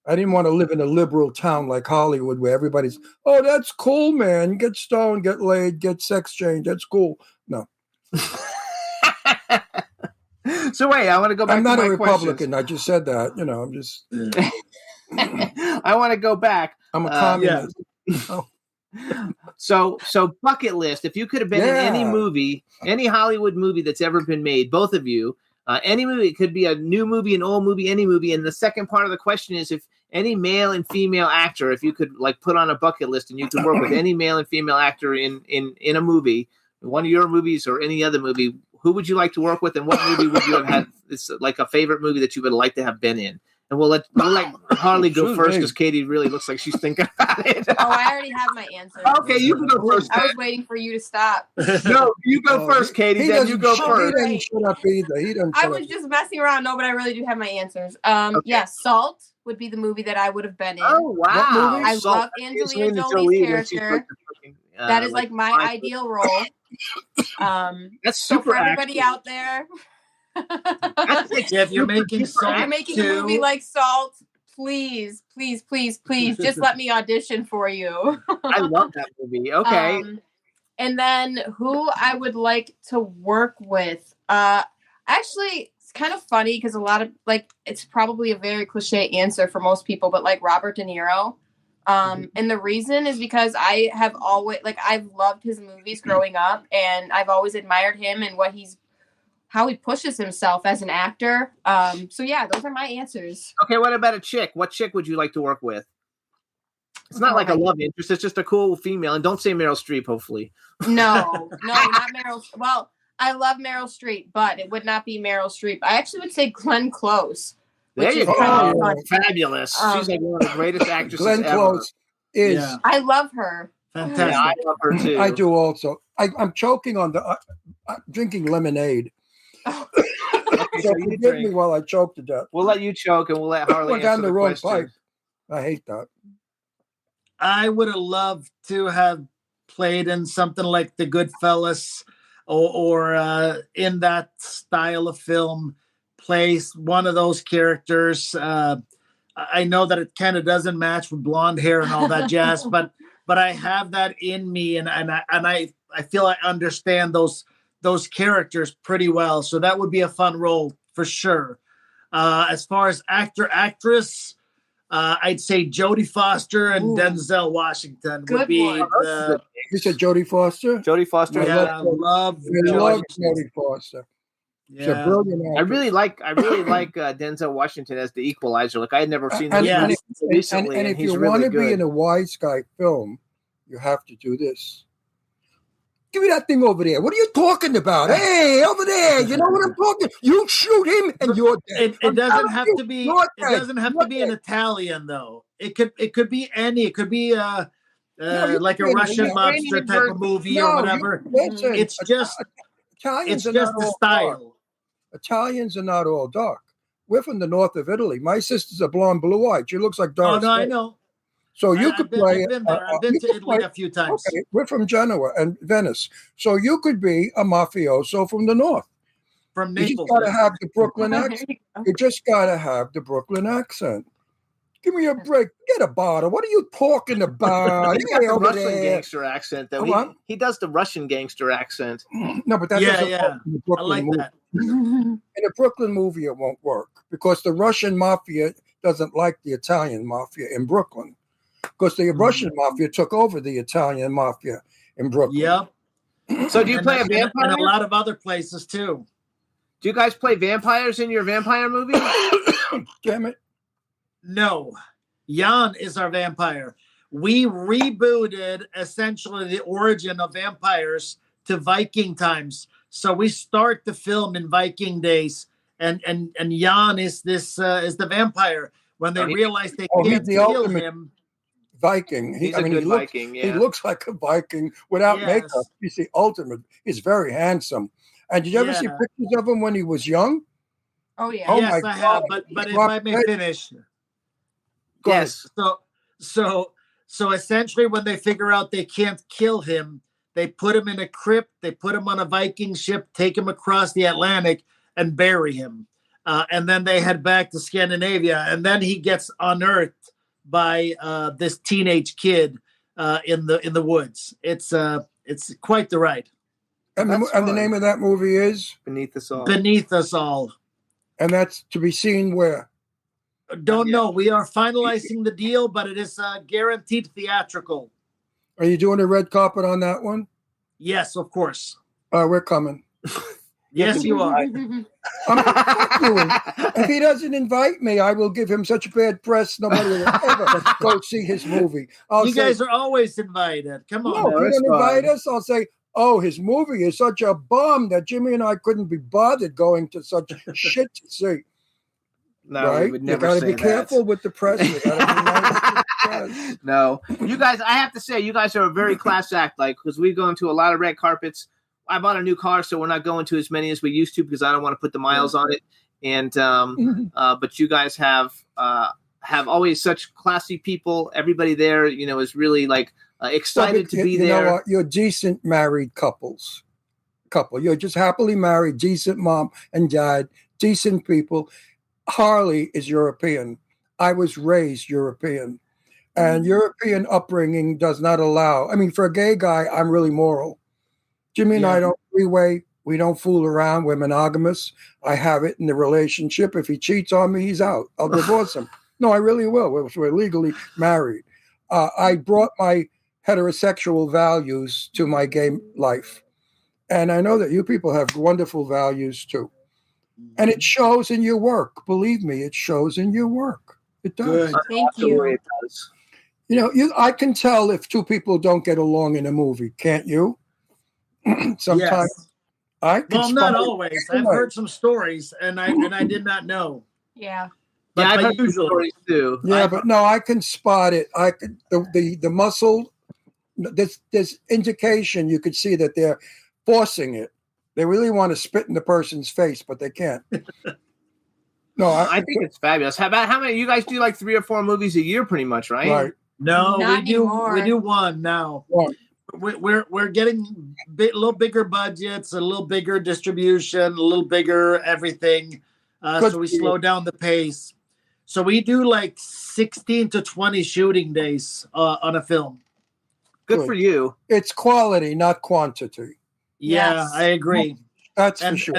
I didn't want to live in a liberal town like Hollywood where everybody's, oh, that's cool, man. Get stoned, get laid, get sex change. That's cool. No. So wait, I want to go back. I'm not to my a Republican. questions. I just said that. I'm just. I want to go back. I'm a communist. So bucket list. If you could have been in any movie, any Hollywood movie that's ever been made, both of you, any movie, it could be a new movie, an old movie, any movie. And the second part of the question is if any male and female actor, if you could put on a bucket list and you could work with any male and female actor in a movie, one of your movies or any other movie, who would you like to work with, and what movie would you have had? It's like a favorite movie that you would like to have been in. And we'll let Harley go first because Katie really looks like she's thinking about it. I already have my answer. Okay, you can go first. I was waiting for you to stop. No, you go first, Katie. Then you go first. He doesn't shut up either. I was just messing around. No, but I really do have my answers. Yeah, Salt would be the movie that I would have been in. Oh, wow. I love Angelina Jolie's character. That is like my ideal role. That's super. So for everybody out there. If you're making Salt, I'm making a movie like Salt. Please, just let me audition for you. I love that movie. Okay. And then who I would like to work with? Actually, it's kind of funny because a lot of it's probably a very cliche answer for most people, but Robert De Niro. And the reason is because I have always I've loved his movies growing up, and I've always admired him and how he pushes himself as an actor. So yeah, those are my answers. Okay, what about a chick? What chick would you like to work with? It's not like a love interest. It's just a cool female. And don't say Meryl Streep, hopefully. No, not Meryl. Well, I love Meryl Streep, but it would not be Meryl Streep. I actually would say Glenn Close. There you go. Fabulous. She's like one of the greatest actresses Glenn ever. Close is. Yeah. I love her. Fantastic. Yeah, I love her too. I do also. I'm choking on drinking lemonade. So forgive me while I choke to death. We'll let you choke, and we'll let Harley answer down the wrong question. pipe. I hate that. I would have loved to have played in something like The Goodfellas or in that style of film, plays one of those characters. I know that it kind of doesn't match with blonde hair and all that jazz, but I have that in me, and I feel I understand those characters pretty well. So that would be a fun role for sure. As far as actress, I'd say Jodie Foster and Denzel Washington would be the. You said Jodie Foster? Jodie Foster. Yeah, I love Jodie Foster. Yeah. I really like Denzel Washington as the Equalizer. Like I had never seen him recently, and if he's you really want to good. be in a wise guy film, you have to do this. Give me that thing over there. What are you talking about? Hey, over there. You know what I'm talking? You shoot him and you're dead. It doesn't have to be. It doesn't have to be an Italian though. It could be any. It could be like a Russian mobster type of movie or whatever. It's just the style. Italians are not all dark. We're from the north of Italy. My sister's a blonde, blue-eyed. She looks like dark. Oh no, I know. So you could play. I've been there. I've been to Italy a few times. Okay, we're from Genoa and Venice, so you could be a mafioso from the north. From Naples. You just got to have the Brooklyn accent. You just got to have the Brooklyn accent. Give me a break. Get a bottle. What are you talking about? He's got the Russian gangster accent, though. He does the Russian gangster accent. No, but that doesn't work in the Brooklyn I like movie. that. In a Brooklyn movie, it won't work because the Russian mafia doesn't like the Italian mafia in Brooklyn. Because the Russian mafia took over the Italian mafia in Brooklyn. Yep. So do you play a vampire? And a lot of other places too. Do you guys play vampires in your vampire movie? Damn it. No. Jan is our vampire. We rebooted essentially the origin of vampires to Viking times. So we start the film in Viking days, and Jan is is the vampire. When they realize they can't kill him. Viking. He's a good Viking. He looks like a Viking without makeup. He's the ultimate. He's very handsome. And did you ever see pictures of him when he was young? Oh yeah. Oh, yes, my I God. have. But if I may finish. Yes. So essentially, when they figure out they can't kill him, they put him in a crypt. They put him on a Viking ship, take him across the Atlantic, and bury him. And then they head back to Scandinavia, and then he gets unearthed by this teenage kid in the woods. It's quite the ride. And the name of that movie is Beneath Us All. Beneath Us All. And that's to be seen where? Don't know. We are finalizing the deal, but it is guaranteed theatrical. Are you doing a red carpet on that one? Yes, of course. We're coming. Yes, you are. If he doesn't invite me, I will give him such bad press. Nobody will ever go see his movie. You guys are always invited. Come on. No, if you don't invite us, I'll say, oh, his movie is such a bomb that Jimmy and I couldn't be bothered going to such shit to see. No, right? we would never you got say to be careful with the press. You gotta be nice with the press. No, you guys. I have to say, you guys are a very class act. Like, because we go into a lot of red carpets. I bought a new car, so we're not going to as many as we used to because I don't want to put the miles on it. And but you guys have always such classy people. Everybody there, is really like excited to be there. You know what? You're decent married couple. You're just happily married, decent mom and dad, decent people. Harley is European. I was raised European. And European upbringing does not allow. I mean, for a gay guy, I'm really moral. Jimmy and I don't freeway. We don't fool around. We're monogamous. I have it in the relationship. If he cheats on me, he's out. I'll divorce him. No, I really will. We're legally married. I brought my heterosexual values to my gay life. And I know that you people have wonderful values too. And it shows in your work. Believe me, it shows in your work. It does. Good. Thank you. It does. I can tell if two people don't get along in a movie, can't you? Sometimes. Yes. Well, not always. I've heard some stories, and I did not know. Yeah. But I've heard stories too. Yeah, but no, I can spot it. I could the muscle. There's indication you could see that they're forcing it. They really want to spit in the person's face, but they can't. No, I think it's fabulous. How many? You guys do like 3 or 4 movies a year, pretty much, right? Right. No, Not we do. anymore. We do one now. One. We're getting a little bigger budgets, a little bigger distribution, a little bigger everything. So we slow down the pace. So we do like 16 to 20 shooting days on a film. Good for you. It's quality, not quantity. Yeah, Yes. I agree. That's for sure.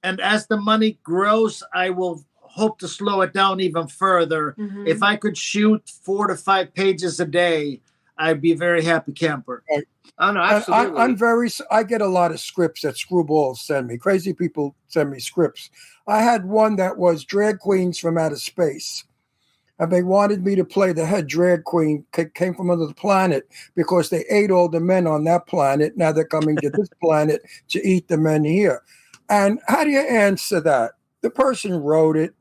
And as the money grows, I will hope to slow it down even further. Mhm. If I could shoot 4 to 5 pages a day, I'd be a very happy camper. Right. Oh, no, absolutely. I get a lot of scripts that screwballs send me. Crazy people send me scripts. I had one that was drag queens from outer space. And they wanted me to play the head drag queen, came from another planet because they ate all the men on that planet. Now they're coming to this planet to eat the men here. And how do you answer that? The person wrote it,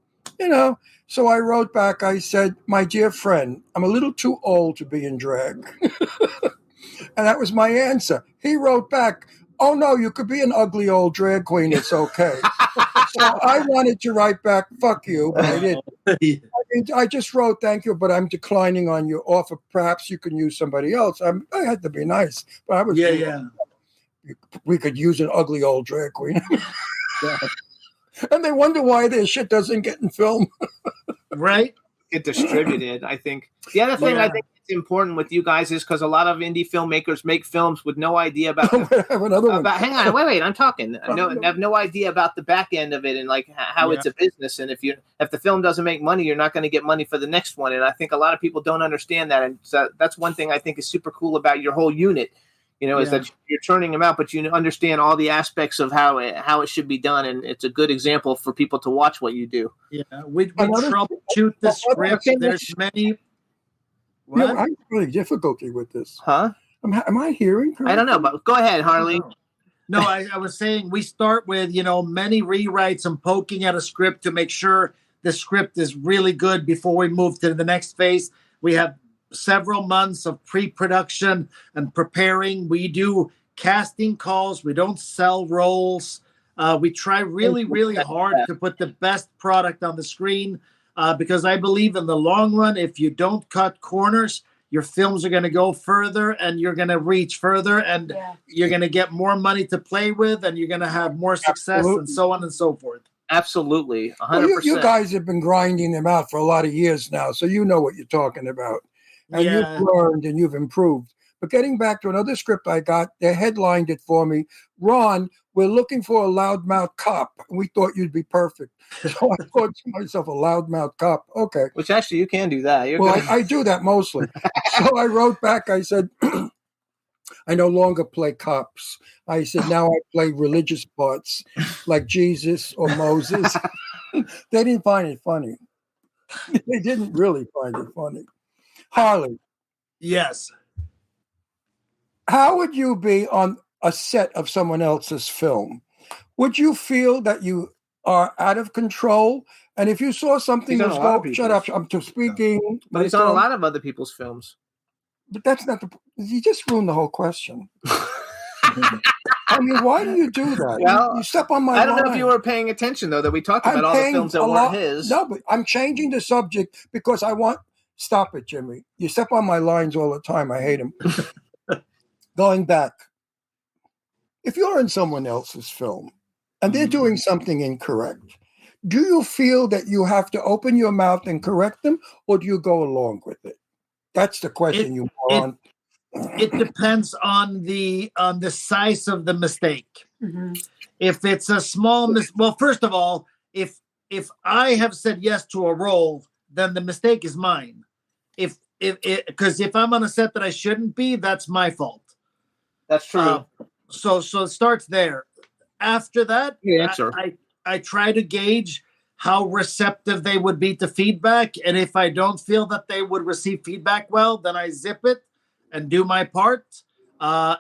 So I wrote back, I said, my dear friend, I'm a little too old to be in drag. And that was my answer. He wrote back, oh, no, you could be an ugly old drag queen. It's okay. So I wanted to write back, fuck you, but I didn't. I just wrote, thank you, but I'm declining on your offer. Perhaps you can use somebody else. I had to be nice. But I was we could use an ugly old drag queen. And they wonder why their shit doesn't get in film. Right? Get distributed, I think. The other thing I think is important with you guys is because a lot of indie filmmakers make films with no idea about hang on, wait, I'm talking. I have no idea about the back end of it and like how it's a business. And if the film doesn't make money, you're not going to get money for the next one. And I think a lot of people don't understand that. And so that's one thing I think is super cool about your whole unit. Is that you're turning them out, but you understand all the aspects of how it should be done, and it's a good example for people to watch what you do. Yeah, we troubleshoot the script. There's many. What? I'm really difficulty with this. Huh? Am I hearing correctly? I don't know, but go ahead, Harley. No, I was saying we start with many rewrites and poking at a script to make sure the script is really good before we move to the next phase. We have several months of pre-production and preparing. We do casting calls. We don't sell roles. We try really, really hard to put the best product on the screen because I believe in the long run, if you don't cut corners, your films are going to go further and you're going to reach further and you're going to get more money to play with and you're going to have more success and so on and so forth. Absolutely. 100%. Well, you guys have been grinding them out for a lot of years now, so you know what you're talking about. And you've learned and you've improved. But getting back to another script I got, they headlined it for me. Ron, we're looking for a loudmouth cop. And we thought you'd be perfect. So I thought to myself, a loudmouth cop. Okay. Which actually, you can do that. I do that mostly. So I wrote back, I said, I no longer play cops. I said, now I play religious parts like Jesus or Moses. They didn't find it funny. They didn't really find it funny. Harley. Yes. How would you be on a set of someone else's film? Would you feel that you are out of control? And if you saw something that's shut up, I'm just speaking. But he's on a lot of other people's films. But that's not you just ruined the whole question. I mean, why do you do that? Well, you step on my line. I don't know if you were paying attention, though, that we talked about all the films that weren't his. No, but I'm changing the subject because I want... Stop it, Jimmy. You step on my lines all the time. I hate them. Going back, if you're in someone else's film and they're doing something incorrect, do you feel that you have to open your mouth and correct them, or do you go along with it? That's the question It depends on the size of the mistake. Mm-hmm. If it's a small well, first of all, if I have said yes to a role, then the mistake is mine. Because if I'm on a set that I shouldn't be, that's my fault. That's true. So it starts there. After that, I try to gauge how receptive they would be to feedback. And if I don't feel that they would receive feedback well, then I zip it and do my part.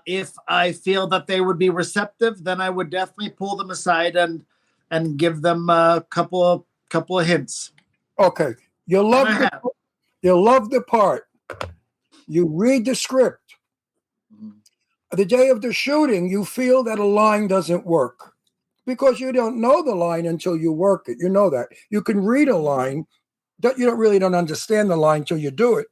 If I feel that they would be receptive, then I would definitely pull them aside and give them a couple of hints. Okay. You'll love the part. You read the script. The day of the shooting, you feel that a line doesn't work because you don't know the line until you work it. You know that. You can read a line, but you don't understand the line until you do it.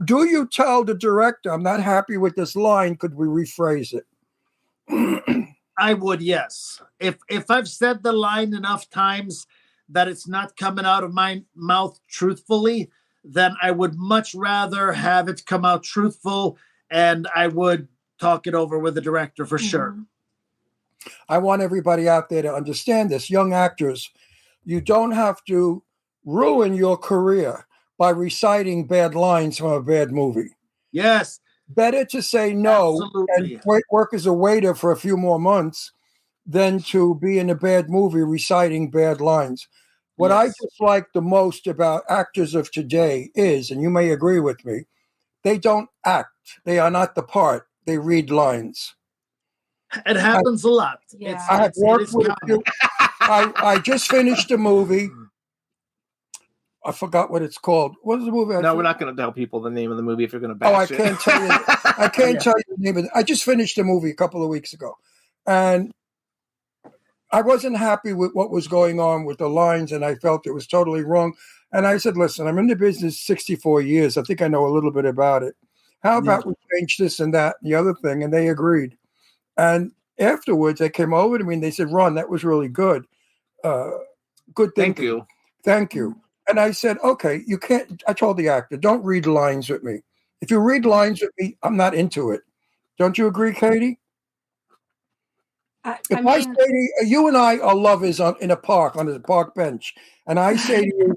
Do you tell the director, I'm not happy with this line, could we rephrase it? I would, yes. If I've said the line enough times that it's not coming out of my mouth truthfully, then I would much rather have it come out truthful, and I would talk it over with the director for sure. I want everybody out there to understand this. Young actors, you don't have to ruin your career by reciting bad lines from a bad movie. Yes. Better to say no and work as a waiter for a few more months than to be in a bad movie reciting bad lines. What I dislike the most about actors of today is, and you may agree with me, they don't act. They are not the part. They read lines. It happens a lot. Yeah. I have worked with you. I just finished a movie. I forgot what it's called. What is the movie? No, we're not going to tell people the name of the movie if you're going to bash I it. can't tell you. I can't tell you the name of it. I just finished a movie a couple of weeks ago, and I wasn't happy with what was going on with the lines, and I felt it was totally wrong. And I said, listen, I'm in the business 64 years. I think I know a little bit about it. How about we change this and that and the other thing? And they agreed. And afterwards, they came over to me and they said, Ron, that was really good. Good thinking. Thank you. And I said, okay, you can't. I told the actor, don't read lines with me. If you read lines with me, I'm not into it. Don't you agree, Katie? I say to you, you and I are lovers in a park, on a park bench, and I say to you,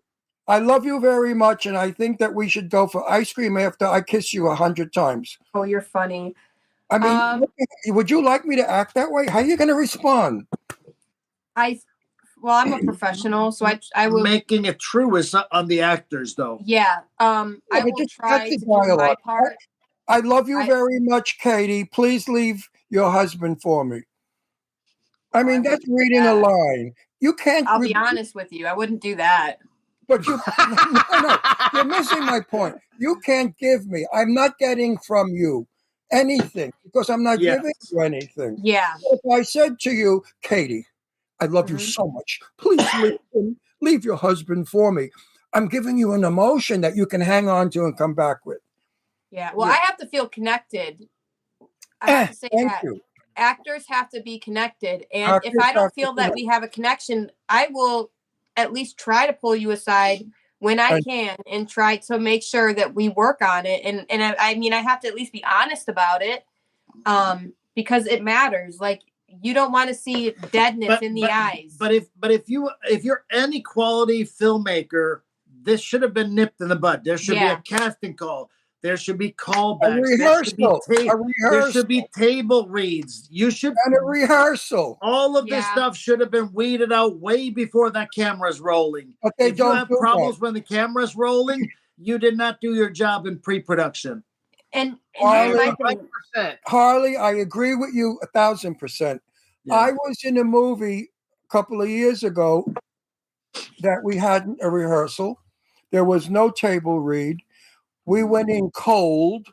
I love you very much, and I think that we should go for ice cream after I kiss you 100 times. Oh, you're funny. I mean, would you like me to act that way? How are you going to respond? Well, I'm a professional, so I will. Making it true is on the actors, though. Yeah. I will try to do my part. I love you very much, Katie. Please leave your husband for me. I mean, that's reading a line. You can't. I'll be honest with you. I wouldn't do that. But no, you're missing my point. You can't give me. I'm not getting from you anything because I'm not giving you anything. Yeah. If I said to you, Katie, I love you so much. Please leave your husband for me. I'm giving you an emotion that you can hang on to and come back with. Yeah. Well, I have to feel connected. I have to say that. You. Actors have to be connected. And if I don't feel that we have a connection, I will at least try to pull you aside when I can and try to make sure that we work on it. And I mean, I have to at least be honest about it because it matters. Like, you don't want to see deadness in the eyes. But if you're any quality filmmaker, this should have been nipped in the bud. There should be a casting call. There should be callbacks. A rehearsal. There should be table reads. And a rehearsal. All of this stuff should have been weeded out way before that camera's rolling. But if you have problems when the camera's rolling, you did not do your job in pre-production. And Harley, I agree with you 1,000%. Yeah. I was in a movie a couple of years ago that we had a rehearsal. There was no table read. We went in cold.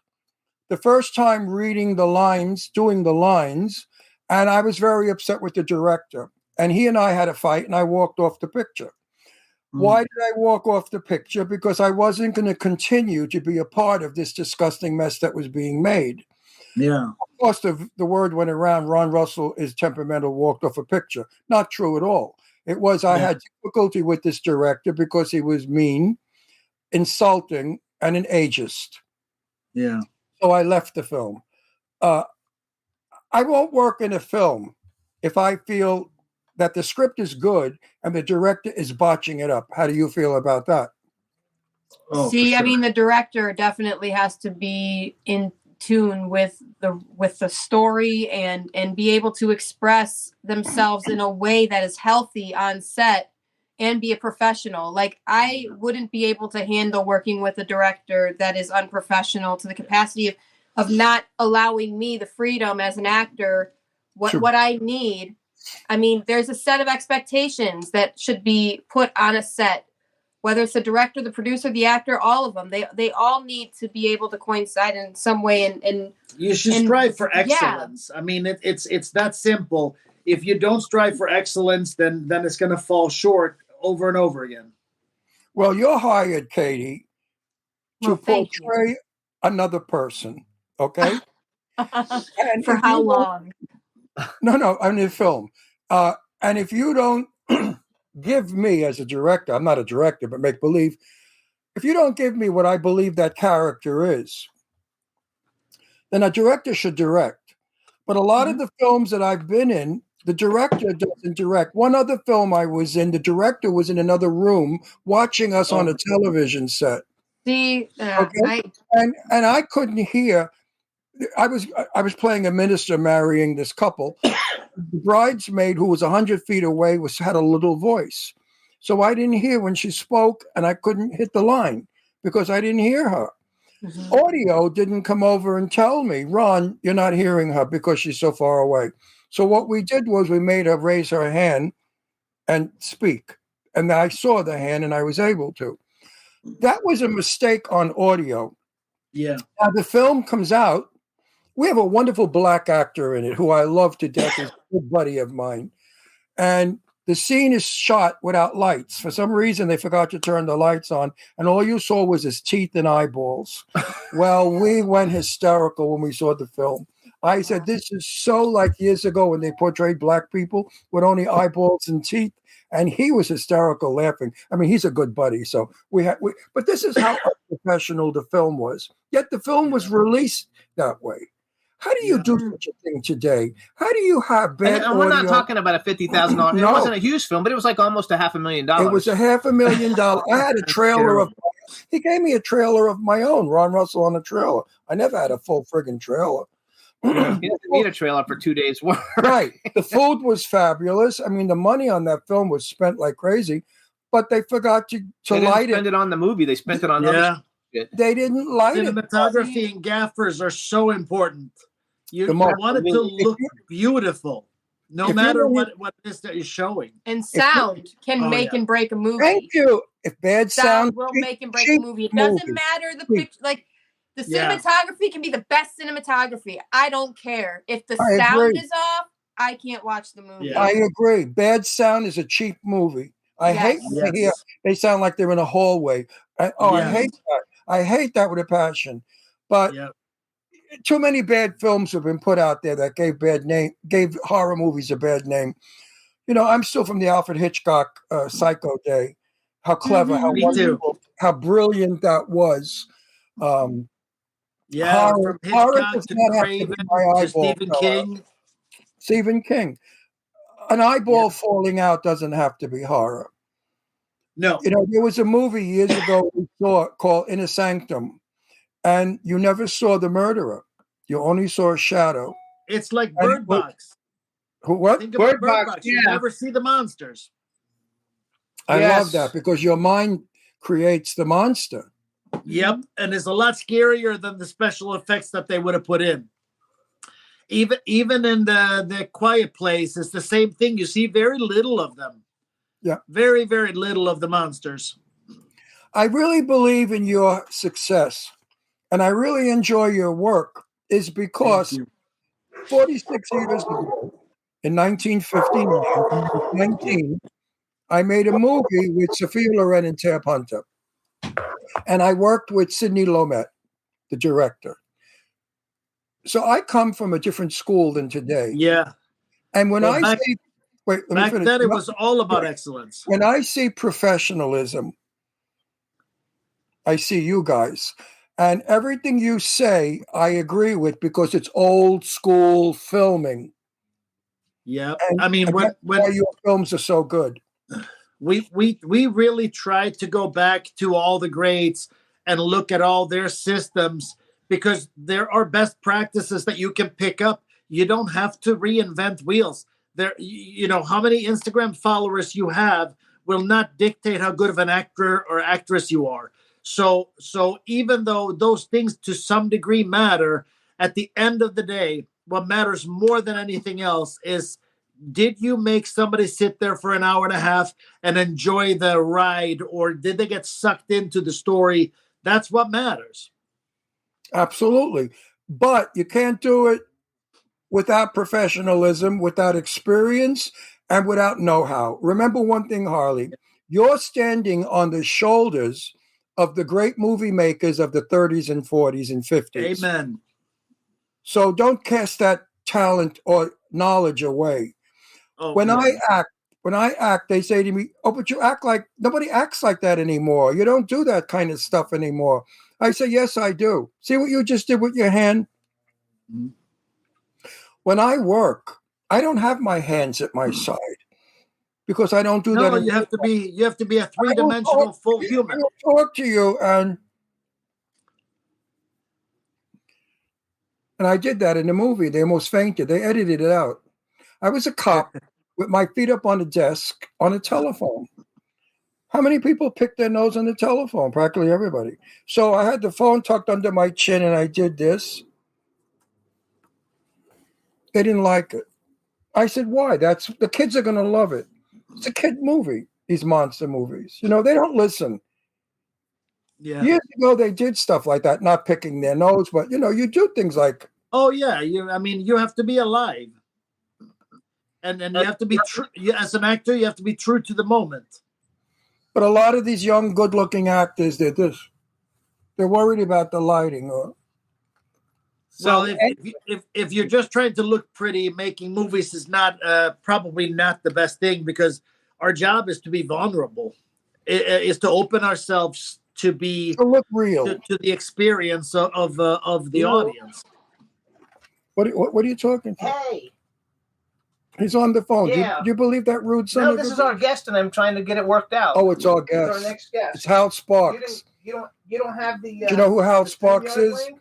The first time reading the lines, doing the lines, and I was very upset with the director. And he and I had a fight, and I walked off the picture. Why did I walk off the picture? Because I wasn't going to continue to be a part of this disgusting mess that was being made. Yeah. Of course, the word went around, Ron Russell is temperamental, walked off a picture. Not true at all. It was I had difficulty with this director because he was mean, insulting, and an ageist. Yeah. So I left the film. I won't work in a film if I feel that the script is good and the director is botching it up. How do you feel about that? Oh, see, I mean, the director definitely has to be in tune with the story and be able to express themselves in a way that is healthy on set and be a professional. Like, I wouldn't be able to handle working with a director that is unprofessional to the capacity of not allowing me the freedom as an actor, what I need. I mean, there's a set of expectations that should be put on a set, whether it's the director, the producer, the actor, all of them. They all need to be able to coincide in some way. And you should strive for excellence. Yeah. I mean, it's that simple. If you don't strive for excellence, then it's going to fall short over and over again. Well, you're hired, Katie, to portray another person, okay? And for how long? No, in the film. And if you don't give me as a director, I'm not a director, but make believe, if you don't give me what I believe that character is, then a director should direct. But a lot of the films that I've been in, the director doesn't direct. One other film I was in, the director was in another room watching us on a television set. See, and I couldn't hear. I was playing a minister marrying this couple. The bridesmaid, who was 100 feet away, had a little voice. So I didn't hear when she spoke, and I couldn't hit the line because I didn't hear her. Mm-hmm. Audio didn't come over and tell me, Ron, you're not hearing her because she's so far away. So what we did was we made her raise her hand and speak. And I saw the hand and I was able to. That was a mistake on audio. Yeah. Now the film comes out. We have a wonderful black actor in it who I love to death. He's a good buddy of mine. And the scene is shot without lights. For some reason, they forgot to turn the lights on, and all you saw was his teeth and eyeballs. Well, we went hysterical when we saw the film. I said, this is so like years ago when they portrayed black people with only eyeballs and teeth. And he was hysterical laughing. I mean, he's a good buddy. So but this is how unprofessional the film was. Yet the film was released that way. How do you do such a thing today? How do you have bad and we're not talking about a $50,000. No. It wasn't a huge film, but it was like almost $500,000. It was $500,000. I had a trailer of. He gave me a trailer of my own, Ron Russell on a trailer. I never had a full friggin' trailer. He didn't need a trailer for 2 days' work. Right. The food was fabulous. I mean, the money on that film was spent like crazy, but they forgot to light it. They spend it on the movie. They spent it on other shit. They didn't light it. Cinematography and gaffers are so important. You want it to look beautiful, no matter what it is that you're showing. And sound can make and break a movie. Thank you. If bad sound will make and break a movie. It doesn't matter the picture. Like the cinematography can be the best cinematography. I don't care if the sound is off. I can't watch the movie. I agree. Bad sound is a cheap movie. I hate to hear they sound like they're in a hallway. I hate that. I hate that with a passion. But too many bad films have been put out there that gave horror movies a bad name. You know, I'm still from the Alfred Hitchcock Psycho day. How clever, how wonderful, how brilliant that was. From horror Hitchcock to Craven to Stephen King. Stephen King. An eyeball falling out doesn't have to be horror. No. You know, there was a movie years ago we saw called Inner Sanctum, and you never saw the murderer. You only saw a shadow. It's like Bird Box. What? Think about Bird Box. You never see the monsters. I love that because your mind creates the monster. Yep, and it's a lot scarier than the special effects that they would have put in. Even in the Quiet Place, it's the same thing. You see very little of them. Yeah. Very, very little of the monsters. I really believe in your success, and I really enjoy your work, is because 46 years ago, in 1959, I made a movie with Sophia Loren and Tab Hunter. And I worked with Sidney Lumet, the director. So I come from a different school than today. Yeah. And when back then it was all about excellence. When I see professionalism, I see you guys. And everything you say, I agree with because it's old school filming. Yeah. And, I mean, why your films are so good. We really tried to go back to all the greats and look at all their systems because there are best practices that you can pick up. You don't have to reinvent wheels. There, you know, how many Instagram followers you have will not dictate how good of an actor or actress you are. So even though those things to some degree matter, at the end of the day, what matters more than anything else is, did you make somebody sit there for an hour and a half and enjoy the ride, or did they get sucked into the story? That's what matters. Absolutely. But you can't do it without professionalism, without experience, and without know-how. Remember one thing, Harley, you're standing on the shoulders of the great movie makers of the 30s and 40s and 50s. Amen. So don't cast that talent or knowledge away. Oh, when I act, When I act, they say to me, "Oh, but you act like nobody acts like that anymore. You don't do that kind of stuff anymore." I say, "Yes, I do. See what you just did with your hand?" Mm-hmm. When I work, I don't have my hands at my side because I don't do that. No, you have to be a three-dimensional full human. I will talk to you, and I did that in the movie. They almost fainted. They edited it out. I was a cop with my feet up on the desk on a telephone. How many people picked their nose on the telephone? Practically everybody. So I had the phone tucked under my chin, and I did this. They didn't like it. I said, "Why? The kids are going to love it. It's a kid movie, these monster movies. You know, they don't listen." Yeah. Years ago, they did stuff like that, not picking their nose, but, you know, you do things like... Oh, yeah. You have to be alive. And you have to be true. As an actor, you have to be true to the moment. But a lot of these young, good-looking actors, they're worried about the lighting. So if you're just trying to look pretty, making movies is not probably not the best thing, because our job is to be vulnerable. Is to open ourselves to look real to the experience of the audience. What are you talking to? Hey. He's on the phone. Yeah. Do you believe that rude son? No, this is our guest, and I'm trying to get it worked out. Oh, it's our guest. It's our next guest. It's Hal Sparks. You don't have the. Do you know who Hal Sparks is? Link?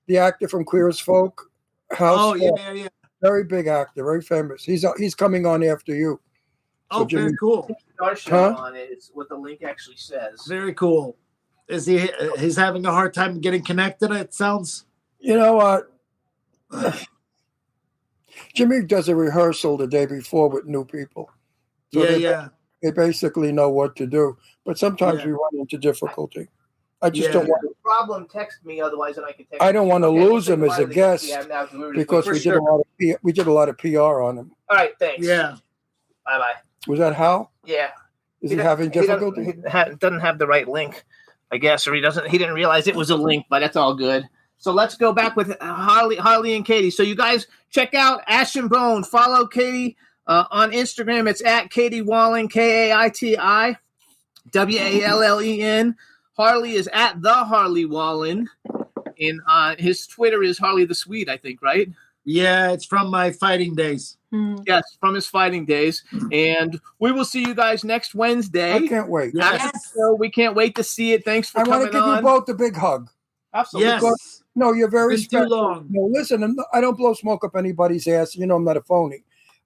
The actor from Queer as Folk. Hal Sparks. Yeah. Very big actor, very famous. He's coming on after you. So very cool. Our show on it is what the link actually says. Very cool. Is he's having a hard time getting connected? It sounds. You know what? Jimmy does a rehearsal the day before with new people. So they basically know what to do. But sometimes we run into difficulty. I just don't want to. Problem, text me, otherwise, and I can text. I don't want to lose him as a guest because we did a lot of PR on him. All right, thanks. Yeah. Bye. Was that Hal? Yeah. Is he having difficulty? He doesn't have the right link, I guess, or he didn't realize it was a link, but that's all good. So let's go back with Harley and Kaiti. So you guys check out Ash and Bone. Follow Kaiti on Instagram. It's at Kaiti Wallen, Kaiti Wallen. Harley is at the Harley Wallen, and his Twitter is Harley the Swede, I think, right? Yeah, it's from my fighting days. Yes, from his fighting days. And we will see you guys next Wednesday. I can't wait. So we can't wait to see it. Thanks for coming on. I want to give you both a big hug. Absolutely. Yes. No, you're very special. Too long. No, listen, I don't blow smoke up anybody's ass. You know I'm not a phony.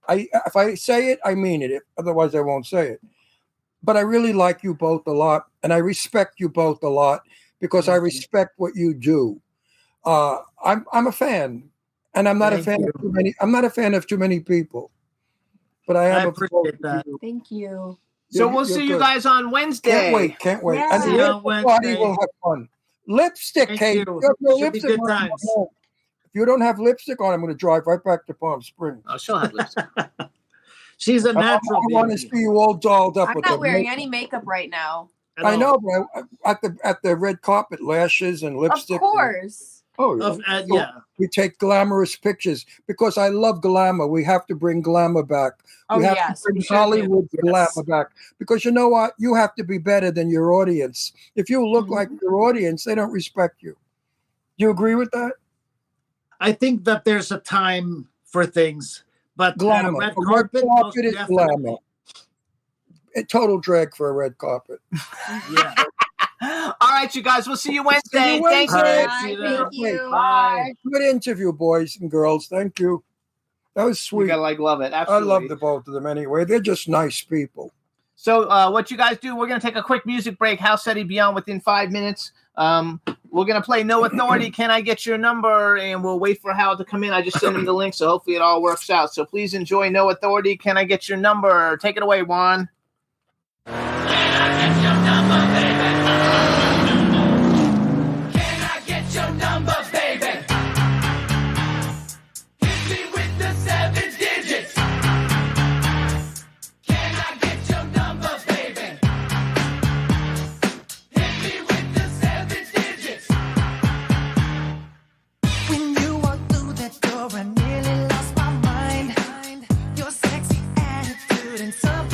If I say it, I mean it. Otherwise, I won't say it. But I really like you both a lot, and I respect you both a lot because I respect what you do. I'm a fan, and I'm not a fan of too many. I'm not a fan of too many people, but I am. I appreciate that. Thank you. So we'll see you guys on Wednesday. Can't wait. Yeah. And See you on Wednesday. will have fun. Lipstick, Kate. You. You have no Should be lipstick good on. times. If you don't have lipstick on, I'm going to drive right back to Palm Springs. Oh, she'll have lipstick. She's a natural. I want to see you all dolled up. I'm with not the wearing makeup. any makeup right now. I know, but at the red carpet, lashes and lipstick. Of course. Yeah. We take glamorous pictures because I love glamour. We have to bring glamour back. We have to bring Hollywood glamour back because you know what? You have to be better than your audience. If you look like your audience, they don't respect you. Do you agree with that? I think that there's a time for things, but glamour. Red A carpet, red carpet is glamour. A total drag for a red carpet. Yeah. All right, you guys. We'll see you Wednesday. See you Wednesday. Thank you. Thank you. Bye. Good interview, boys and girls. Thank you. That was sweet. You gotta love it. Absolutely. I love the both of them anyway. They're just nice people. So what you guys do, we're going to take a quick music break. Hal said he'd be on within 5 minutes. We're going to play No Authority, Can I Get Your Number? And we'll wait for Hal to come in. I just sent him the link, so hopefully it all works out. So please enjoy No Authority, Can I Get Your Number? Take it away, Juan. Can I get your number, baby? Can I get your number, baby? Hit me with the 7 digits. Can I get your number, baby? Hit me with the 7 digits. When you walked through that door, I nearly lost my mind. Your sexy attitude and something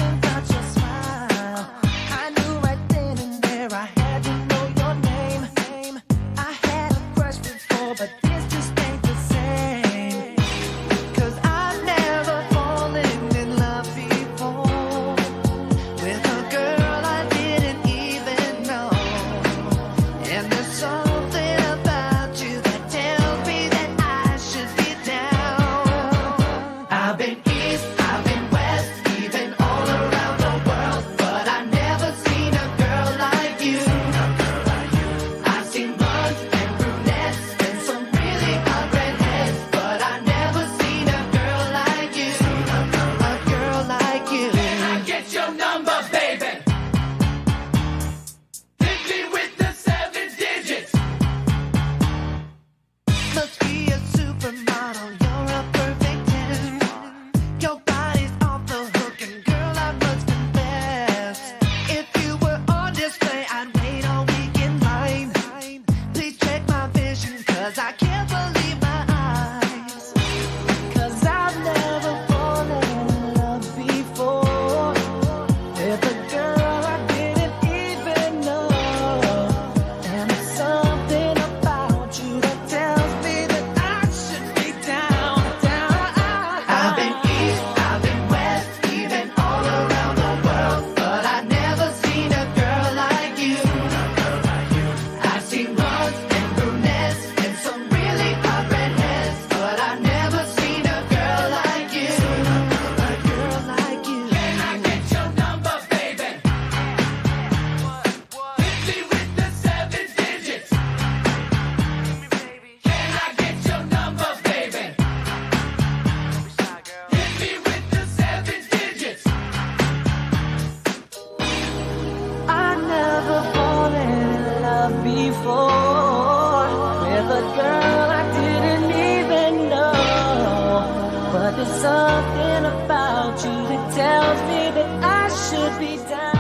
would be down.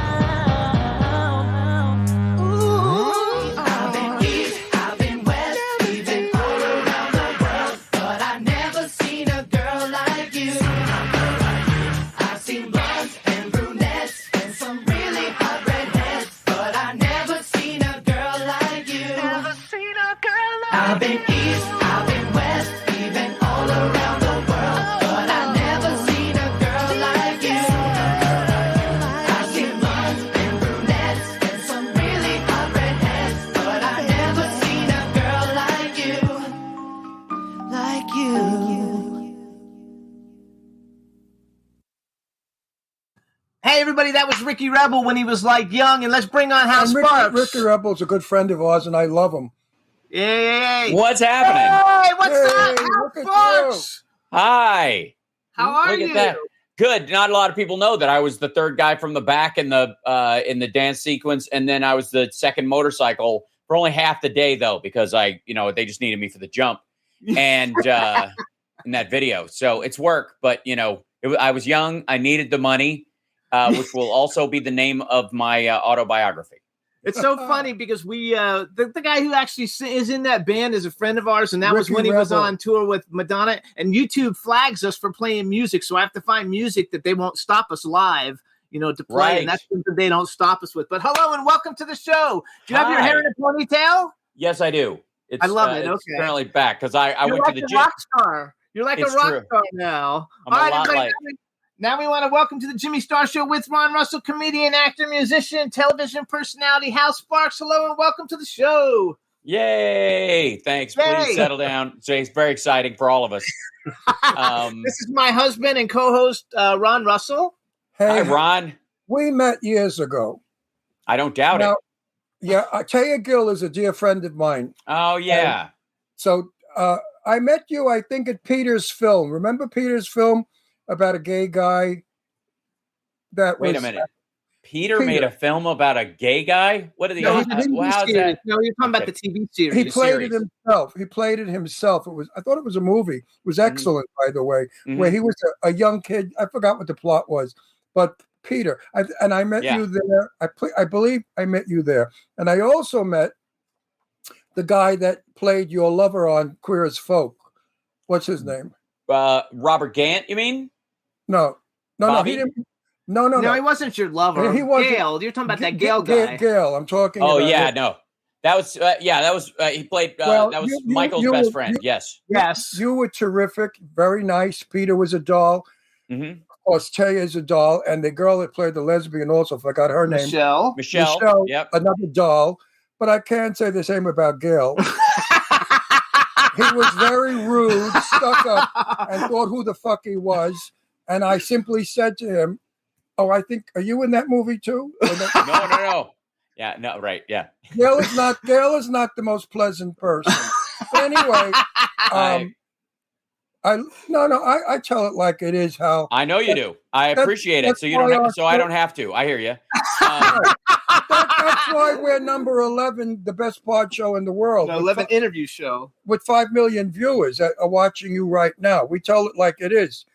Ooh, I've been east, I've been west, even all around the world, but I never seen a girl like you. I've seen blondes and brunettes and some really hot redheads, but I never seen a girl like you. Never seen a girl like I've been east, I've been west, even all around the world, but I never seen a girl like you. I've seen blondes and brunettes and some really hot redheads, but I never seen a girl like you. Like you. Hey, everybody, that was Ricky Rebel when he was like young, and let's bring on Hal And Sparks. Ricky Rebel's a good friend of ours, and I love him. Yay! What's happening? Hey, what's Hey, up, look Hal at Sparks? Hi. How are Look you? at that. Good. Not a lot of people know that I was the third guy from the back in the dance sequence, and then I was the second motorcycle for only half the day, though, because they just needed me for the jump and in that video. So it's work, but I was young. I needed the money, which will also be the name of my autobiography. It's so funny because we the guy who actually is in that band is a friend of ours, and that was Ricky when he was Rebel. on tour with Madonna. And YouTube flags us for playing music, so I have to find music that they won't stop us live, to play. Right. And that's something they don't stop us with. But hello and welcome to the show. Do you have your Hi. hair in a ponytail? Yes, I do. I love it. It's Okay. currently back because I You're went like to the a gym. rock star. You're like It's a rock true. star now. I'm a lot everybody, like- now we want to welcome to the Jimmy Star Show with Ron Russell, comedian, actor, musician, television personality, Hal Sparks. Hello and welcome to the show. Yay! Thanks. Yay. Please settle down. So it's very exciting for all of us. This is my husband and co-host, Ron Russell. Hi, Ron. We met years ago. I don't doubt it. Yeah, Taya Gill is a dear friend of mine. Oh, yeah. So I met you, I think, at Peter's film. Remember Peter's film about a gay guy? Wait a minute. Peter made a film about a gay guy? What are the odds? how's that? No, you're talking about the TV series. He played it himself. He played it himself. I thought it was a movie. It was excellent, by the way, where he was a young kid. I forgot what the plot was, but Peter. I met you there. I believe I met you there, and I also met the guy that played your lover on Queer as Folk. What's his name? Robert Gant, you mean? No, Bobby? he didn't. No, he wasn't your lover. He wasn't. Gail. You're talking about that Gail guy. Gail. I'm talking. Oh, about yeah, him. no. That was he played. That was Michael's best friend. Yes. Yes. You were terrific. Very nice. Peter was a doll. Mm-hmm. Of course, Taya is a doll, and the girl that played the lesbian also forgot her name. Michelle. Yep. Another doll. But I can't say the same about Gail. He was very rude, stuck up, and thought who the fuck he was. And I simply said to him, "Oh, I think, are you in that movie too?" No. Yeah, no, right, yeah. Gail is not the most pleasant person. But anyway, I tell it like it is, Hal. I know you do. I appreciate it. So I don't have to. I hear you. That's why we're number 11, the best pod show in the world. 11 interview show. With 5 million viewers that are watching you right now. We tell it like it is.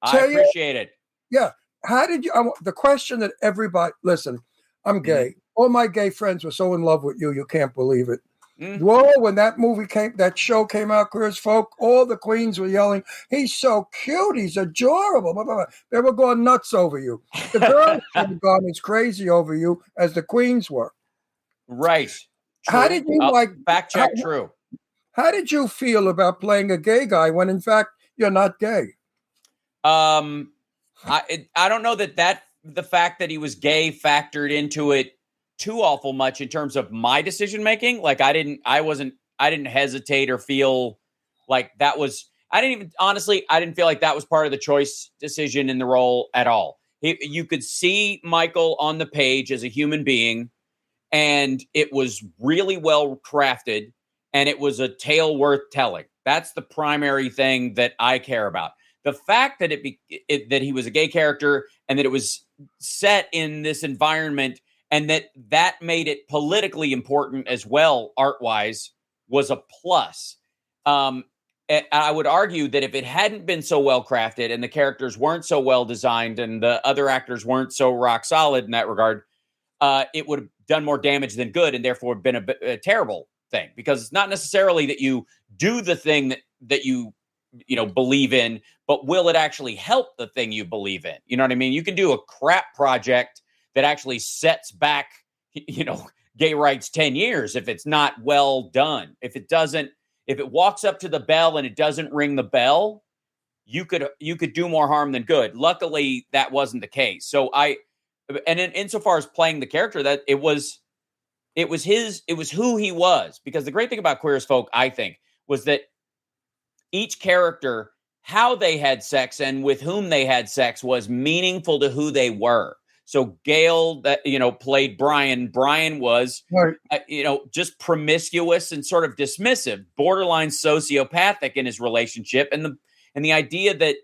I appreciate it. Yeah. How did you, the question that everybody, listen, I'm gay. All my gay friends were so in love with you, you can't believe it. Whoa, when that show came out, Queer as Folk, all the queens were yelling, "He's so cute, he's adorable." Blah, blah, blah. They were going nuts over you. The girls have gone as crazy over you as the queens were. Right. True. How did you fact check? True. How did you feel about playing a gay guy when in fact you're not gay? I don't know that the fact that he was gay factored into it too awful much in terms of my decision making. Like I didn't hesitate or feel like that was. I didn't feel like that was part of the choice decision in the role at all. You could see Michael on the page as a human being, and it was really well crafted, and it was a tale worth telling. That's the primary thing that I care about. The fact that that he was a gay character and that it was set in this environment and that made it politically important as well, art-wise, was a plus. I would argue that if it hadn't been so well crafted and the characters weren't so well designed and the other actors weren't so rock solid in that regard, it would have done more damage than good, and therefore been a terrible thing. Because it's not necessarily that you do the thing that you believe in, but will it actually help the thing you believe in? You know what I mean? You can do a crap project that actually sets back, gay rights 10 years if it's not well done. If it walks up to the bell and it doesn't ring the bell, you could do more harm than good. Luckily, that wasn't the case. So insofar as playing the character, that it was who he was. Because the great thing about Queer as Folk, I think, was that each character, how they had sex and with whom they had sex, was meaningful to who they were. So Gail, that played Brian. Brian was, just promiscuous and sort of dismissive, borderline sociopathic in his relationship, and the idea that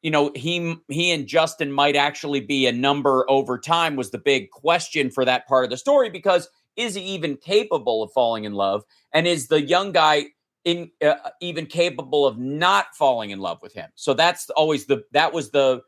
he and Justin might actually be a number over time was the big question for that part of the story. Because is he even capable of falling in love, and is the young guy even capable of not falling in love with him? So that's always that was the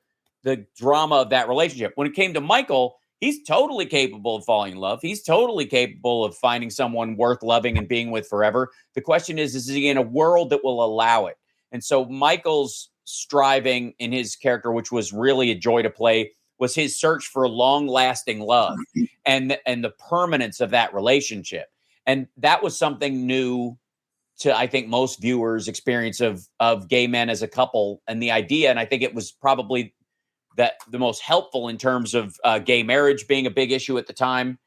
drama of that relationship. When it came to Michael, he's totally capable of falling in love. He's totally capable of finding someone worth loving and being with forever. The question is he in a world that will allow it? And so Michael's striving in his character, which was really a joy to play, was his search for long-lasting love and the permanence of that relationship. And that was something new to, I think, most viewers' experience of gay men as a couple, and the idea. And I think it was probably the most helpful in terms of gay marriage being a big issue at the time,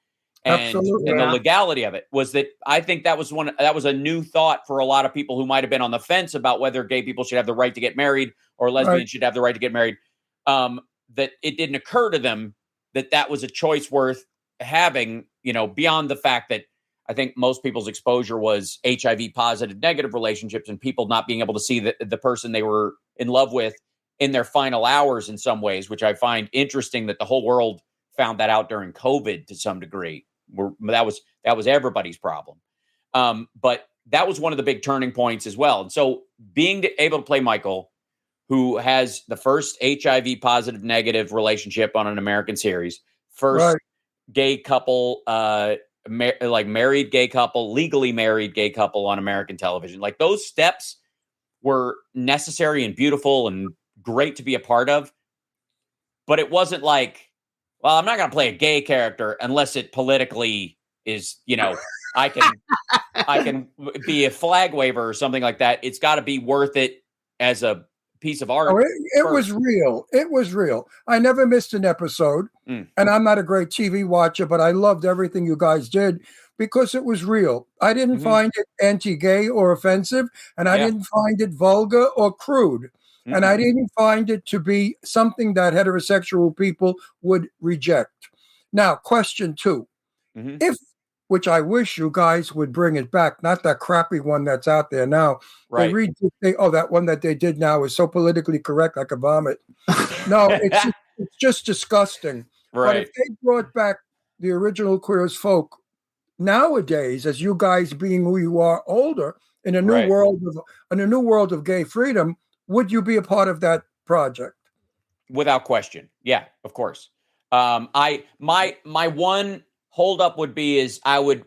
and the legality of it, was that I think that was a new thought for a lot of people who might have been on the fence about whether gay people should have the right to get married or lesbians should have the right to get married. That it didn't occur to them that was a choice worth having, beyond the fact that I think most people's exposure was HIV positive negative relationships and people not being able to see the person they were in love with in their final hours in some ways, which I find interesting that the whole world found that out during COVID to some degree. That was everybody's problem. But that was one of the big turning points as well. And so being able to play Michael, who has the first HIV positive negative relationship on an American series, first gay couple, married gay couple, legally married gay couple on American television. Like, those steps were necessary and beautiful and great to be a part of. But it wasn't like, well, I'm not going to play a gay character unless it politically is, I can be a flag waver or something like that. It's got to be worth it as a piece of art. Oh, it was real. It was real. I never missed an episode, and I'm not a great TV watcher, but I loved everything you guys did because it was real. I didn't find it anti-gay or offensive, and I didn't find it vulgar or crude. And I didn't find it to be something that heterosexual people would reject. Now, question 2. Which I wish you guys would bring it back, not that crappy one that's out there now. Right. That one that they did now is so politically correct I could vomit. No, it's just disgusting. Right. But if they brought back the original Queer as Folk nowadays, as you guys being who you are older, in a new world of gay freedom, would you be a part of that project? Without question. Yeah, of course. My one holdup would be is I would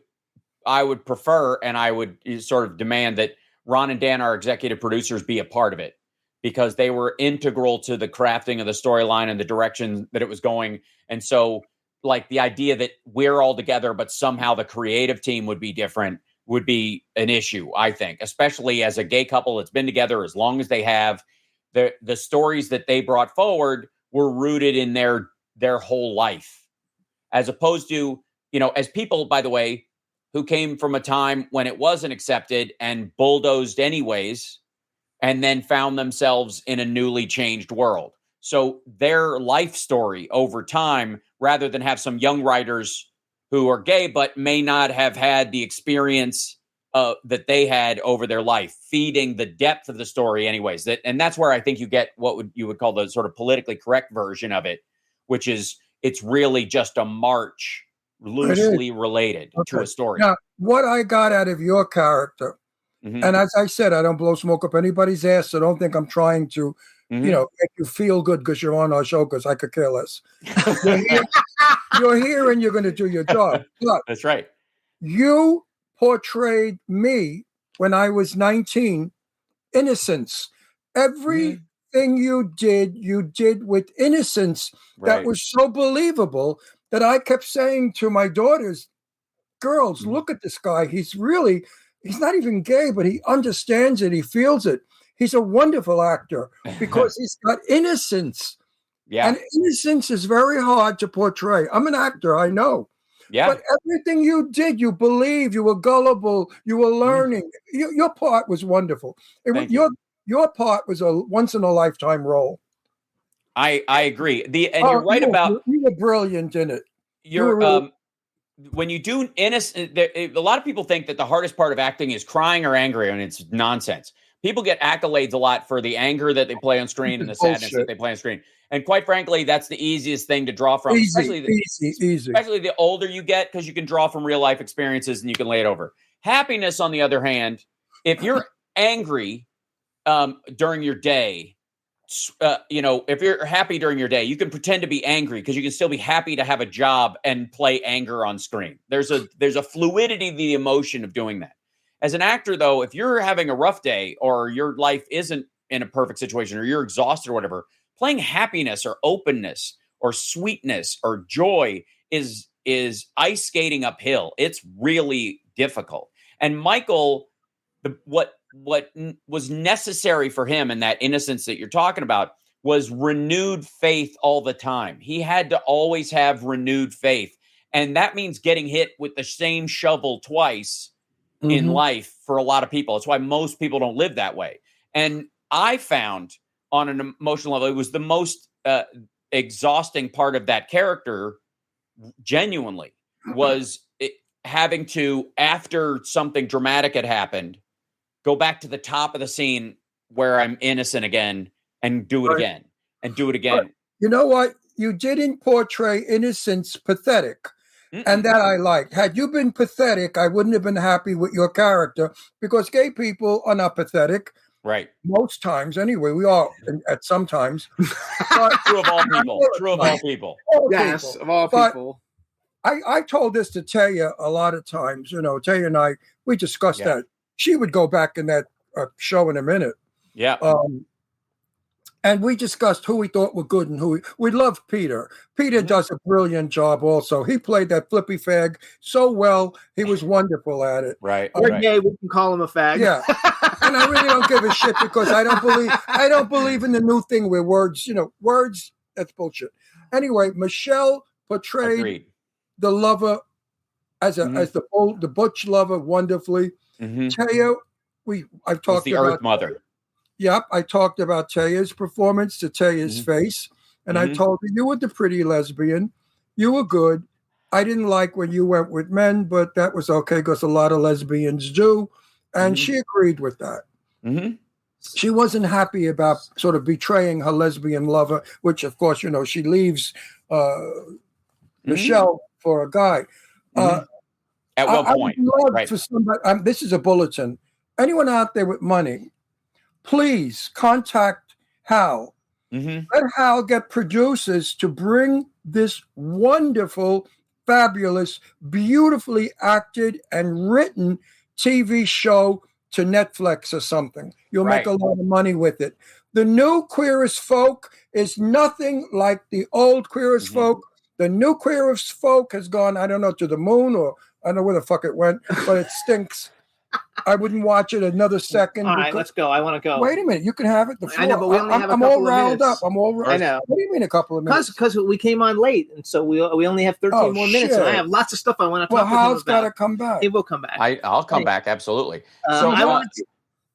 prefer, and I would sort of demand that Ron and Dan, our executive producers, be a part of it, because they were integral to the crafting of the storyline and the direction that it was going. And so, like, the idea that we're all together, but somehow the creative team would be different would be an issue, I think, especially as a gay couple that's been together as long as they have. The stories that they brought forward were rooted in their whole life, as opposed to, as people, by the way, who came from a time when it wasn't accepted and bulldozed anyways, and then found themselves in a newly changed world. So their life story over time, rather than have some young writers who are gay but may not have had the experience that they had over their life, feeding the depth of the story anyways. And that's where I think you get what you would call the sort of politically correct version of it, which is it's really just a march loosely related to a story. Now, what I got out of your character And as I said, I don't blow smoke up anybody's ass, so don't think I'm trying to, make you feel good because you're on our show, because I could care less. You're here and you're going to do your job. But that's right. You portrayed me when I was 19, innocence. Everything you did with innocence that was so believable that I kept saying to my daughters, girls, look at this guy. He's not even gay, but he understands it. He feels it. He's a wonderful actor because he's got innocence. Yeah. And innocence is very hard to portray. I'm an actor, I know. Yeah. But everything you did, you believed, you were gullible, you were learning. Your part was wonderful. Your part was a once in a lifetime role. I agree. You're right about you were brilliant in it. When you do innocent, a lot of people think that the hardest part of acting is crying or angry, and it's nonsense. People get accolades a lot for the anger that they play on screen and the sadness that they play on screen. And quite frankly, that's the easiest thing to draw from, especially the older you get, because you can draw from real life experiences and you can lay it over. Happiness, on the other hand, if you're angry during your day, if you're happy during your day, you can pretend to be angry because you can still be happy to have a job and play anger on screen. There's a fluidity to the emotion of doing that. As an actor, though, if you're having a rough day or your life isn't in a perfect situation or you're exhausted or whatever, playing happiness or openness or sweetness or joy is ice skating uphill. It's really difficult. And Michael, what was necessary for him in that innocence that you're talking about was renewed faith all the time. He had to always have renewed faith. And that means getting hit with the same shovel twice in life for a lot of people. It's why most people don't live that way. And I found on an emotional level, it was the most exhausting part of that character, genuinely, was having to, after something dramatic had happened, go back to the top of the scene where I'm innocent again and do it again and do it again. But you know what? You didn't portray innocence pathetic. And that I liked. Had you been pathetic, I wouldn't have been happy with your character, because gay people are not pathetic. Right. Most times, anyway. We are at some times. True of all people. True of all people. Yes, of all people. I told this to Taya a lot of times. Taya and I, we discussed that. She would go back in that show in a minute. Yeah. And we discussed who we thought were good and we love Peter. Peter does a brilliant job also. He played that flippy fag so well. He was wonderful at it. Right. Gay, we can call him a fag. Yeah. And I really don't give a shit because I don't believe in the new thing where words, that's bullshit. Anyway, Michelle portrayed the lover as the butch lover wonderfully. Taya, I've talked the about Earth Mother. Yep, I talked about Taya's performance to Taya's face, and I told her, you were the pretty lesbian. You were good. I didn't like when you went with men, but that was okay because a lot of lesbians do, and she agreed with that. She wasn't happy about sort of betraying her lesbian lover, which, of course, she leaves Michelle for a guy. At one point. I would love for somebody, this is a bulletin. Anyone out there with money, please contact Hal. Let Hal get producers to bring this wonderful, fabulous, beautifully acted and written TV show to Netflix or something. You'll make a lot of money with it. The new Queer as Folk is nothing like the old Queer as Folk. The new Queer as Folk has gone, I don't know, to the moon, or I don't know where the fuck it went, but it stinks. I wouldn't watch it another second. All right, let's go. I want to go. Wait a minute. You can have it. I know, but we only have a I'm couple all of riled minutes. up. I'm all riled. I know. What do you mean a couple of minutes? Because we came on late, and so we only have 13 more minutes, and I have lots of stuff I want to talk to him about. Hal's got to come back. He will come back. I'll come back, absolutely. So I want to...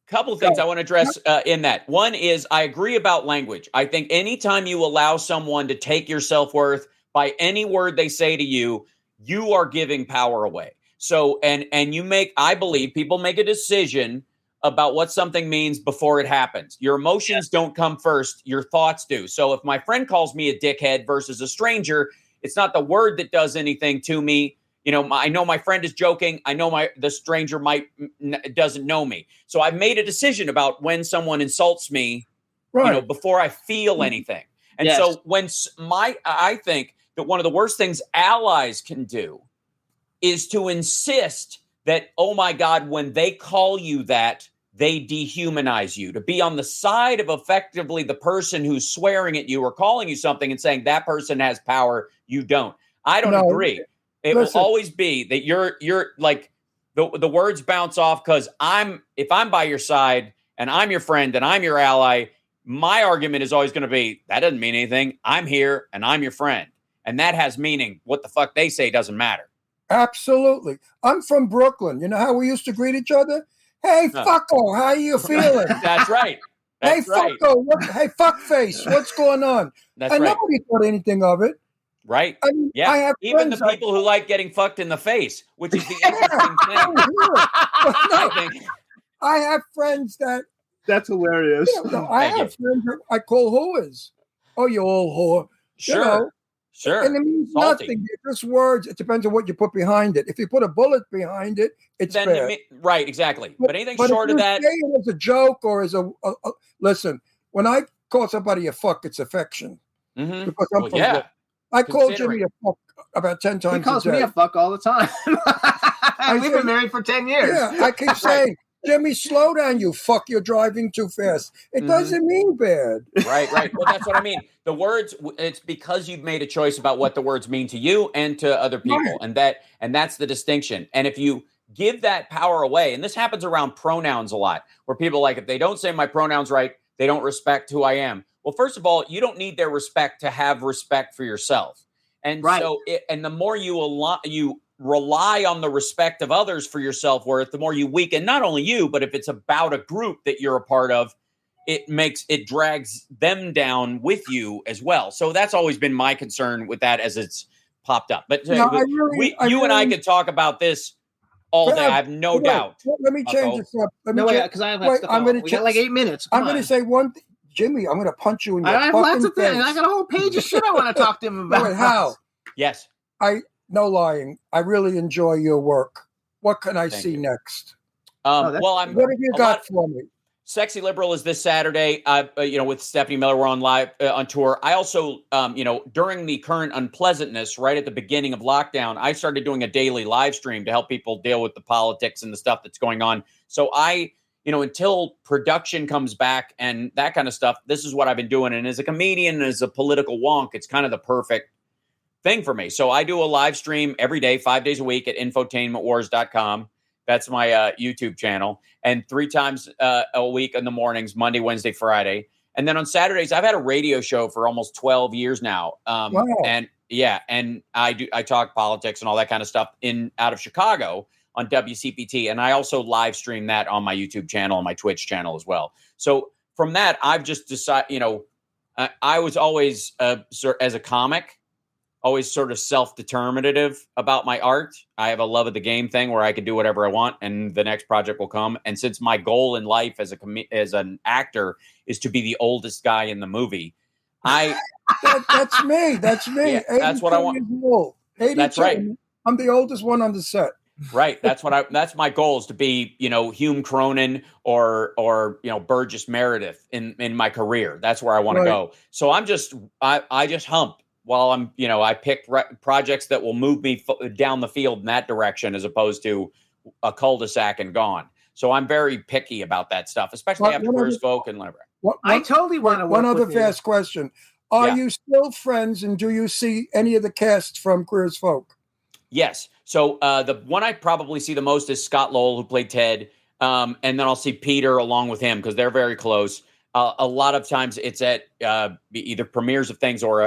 Couple of things I want to address in that. One is I agree about language. I think anytime you allow someone to take your self-worth by any word they say to you, you are giving power away. So, and I believe people make a decision about what something means before it happens. Your emotions don't come first. Your thoughts do. So if my friend calls me a dickhead versus a stranger, it's not the word that does anything to me. I know my friend is joking. I know the stranger doesn't know me. So I've made a decision about when someone insults me, before I feel anything. And so I think that one of the worst things allies can do is to insist that, oh my God, when they call you that, they dehumanize you, to be on the side of effectively the person who's swearing at you or calling you something and saying that person has power, you don't. I don't agree. It will always be that you're like the words bounce off because if I'm by your side and I'm your friend and I'm your ally, my argument is always going to be that doesn't mean anything. I'm here and I'm your friend. And that has meaning. What the fuck they say doesn't matter. Absolutely. I'm from Brooklyn. You know how we used to greet each other? Hey, fucko, how you feeling? That's right. Hey, fucko, hey, fuckface, what's going on? That's right. Nobody thought anything of it. Right. I mean, yeah. I have even the people who like getting fucked in the face, which is the interesting thing. I have friends that. That's hilarious. I have friends that I call whores. Oh, you old whore. Sure. Sure. And it means nothing. It's just words. It depends on what you put behind it. If you put a bullet behind it, it's bad. Right, exactly. But anything short of that. Say it as a joke or as a listen, when I call somebody a fuck, it's affection. Mm-hmm. Because I'm from I call Jimmy a fuck about 10 times. He calls me a fuck all the time. We've been married for 10 years. Yeah, I keep saying, Jimmy, slow down, you fuck. You're driving too fast. It doesn't mean bad. Right. Well, that's what I mean. The words, it's because you've made a choice about what the words mean to you and to other people. Right. And that's the distinction. And if you give that power away, and this happens around pronouns a lot, where people if they don't say my pronouns right, they don't respect who I am. Well, first of all, you don't need their respect to have respect for yourself. And so, and the more you rely on the respect of others for your self-worth, the more you weaken not only you, but if it's about a group that you're a part of, it drags them down with you as well. So that's always been my concern with that as it's popped up. But you and I could talk about this all day. I have no doubt. Let me change this up. Because I have I'm going to like 8 minutes. I'm going to say one thing. Jimmy, I'm going to punch you in your I have lots of things. I got a whole page of shit I want to talk to him about. How? Yes. No lying. I really enjoy your work. What can I see next? What have you got for me? Sexy Liberal is this Saturday. With Stephanie Miller, we're on live on tour. I also, during the current unpleasantness, right at the beginning of lockdown, I started doing a daily live stream to help people deal with the politics and the stuff that's going on. So until production comes back and that kind of stuff, this is what I've been doing. And as a comedian, as a political wonk, it's kind of the perfect thing for me. So I do a live stream every day, 5 days a week at infotainmentwars.com. That's my YouTube channel. And 3 times a week in the mornings, Monday, Wednesday, Friday. And then on Saturdays, I've had a radio show for almost 12 years now. Wow. And I talk politics and all that kind of stuff out of Chicago on WCPT. And I also live stream that on my YouTube channel and my Twitch channel as well. So from that, I've just decided, I was always, as a comic, always sort of self-determinative about my art. I have a love of the game thing where I can do whatever I want and the next project will come. And since my goal in life as an actor is to be the oldest guy in the movie, that's me. That's me. Yeah, that's what I want. That's right. I'm the oldest one on the set. Right. That's my goal is to be, Hume Cronin or Burgess Meredith in my career. That's where I want to go. So I just hump while I'm, I pick projects that will move me down the field in that direction as opposed to a cul-de-sac and gone. So I'm very picky about that stuff, especially after Queer as Folk and Libre. I totally want to work One other with fast question. Are you still friends and do you see any of the cast from Queer as Folk? Yes. So the one I probably see the most is Scott Lowell, who played Ted. And then I'll see Peter along with him because they're very close. A lot of times it's at either premieres of things or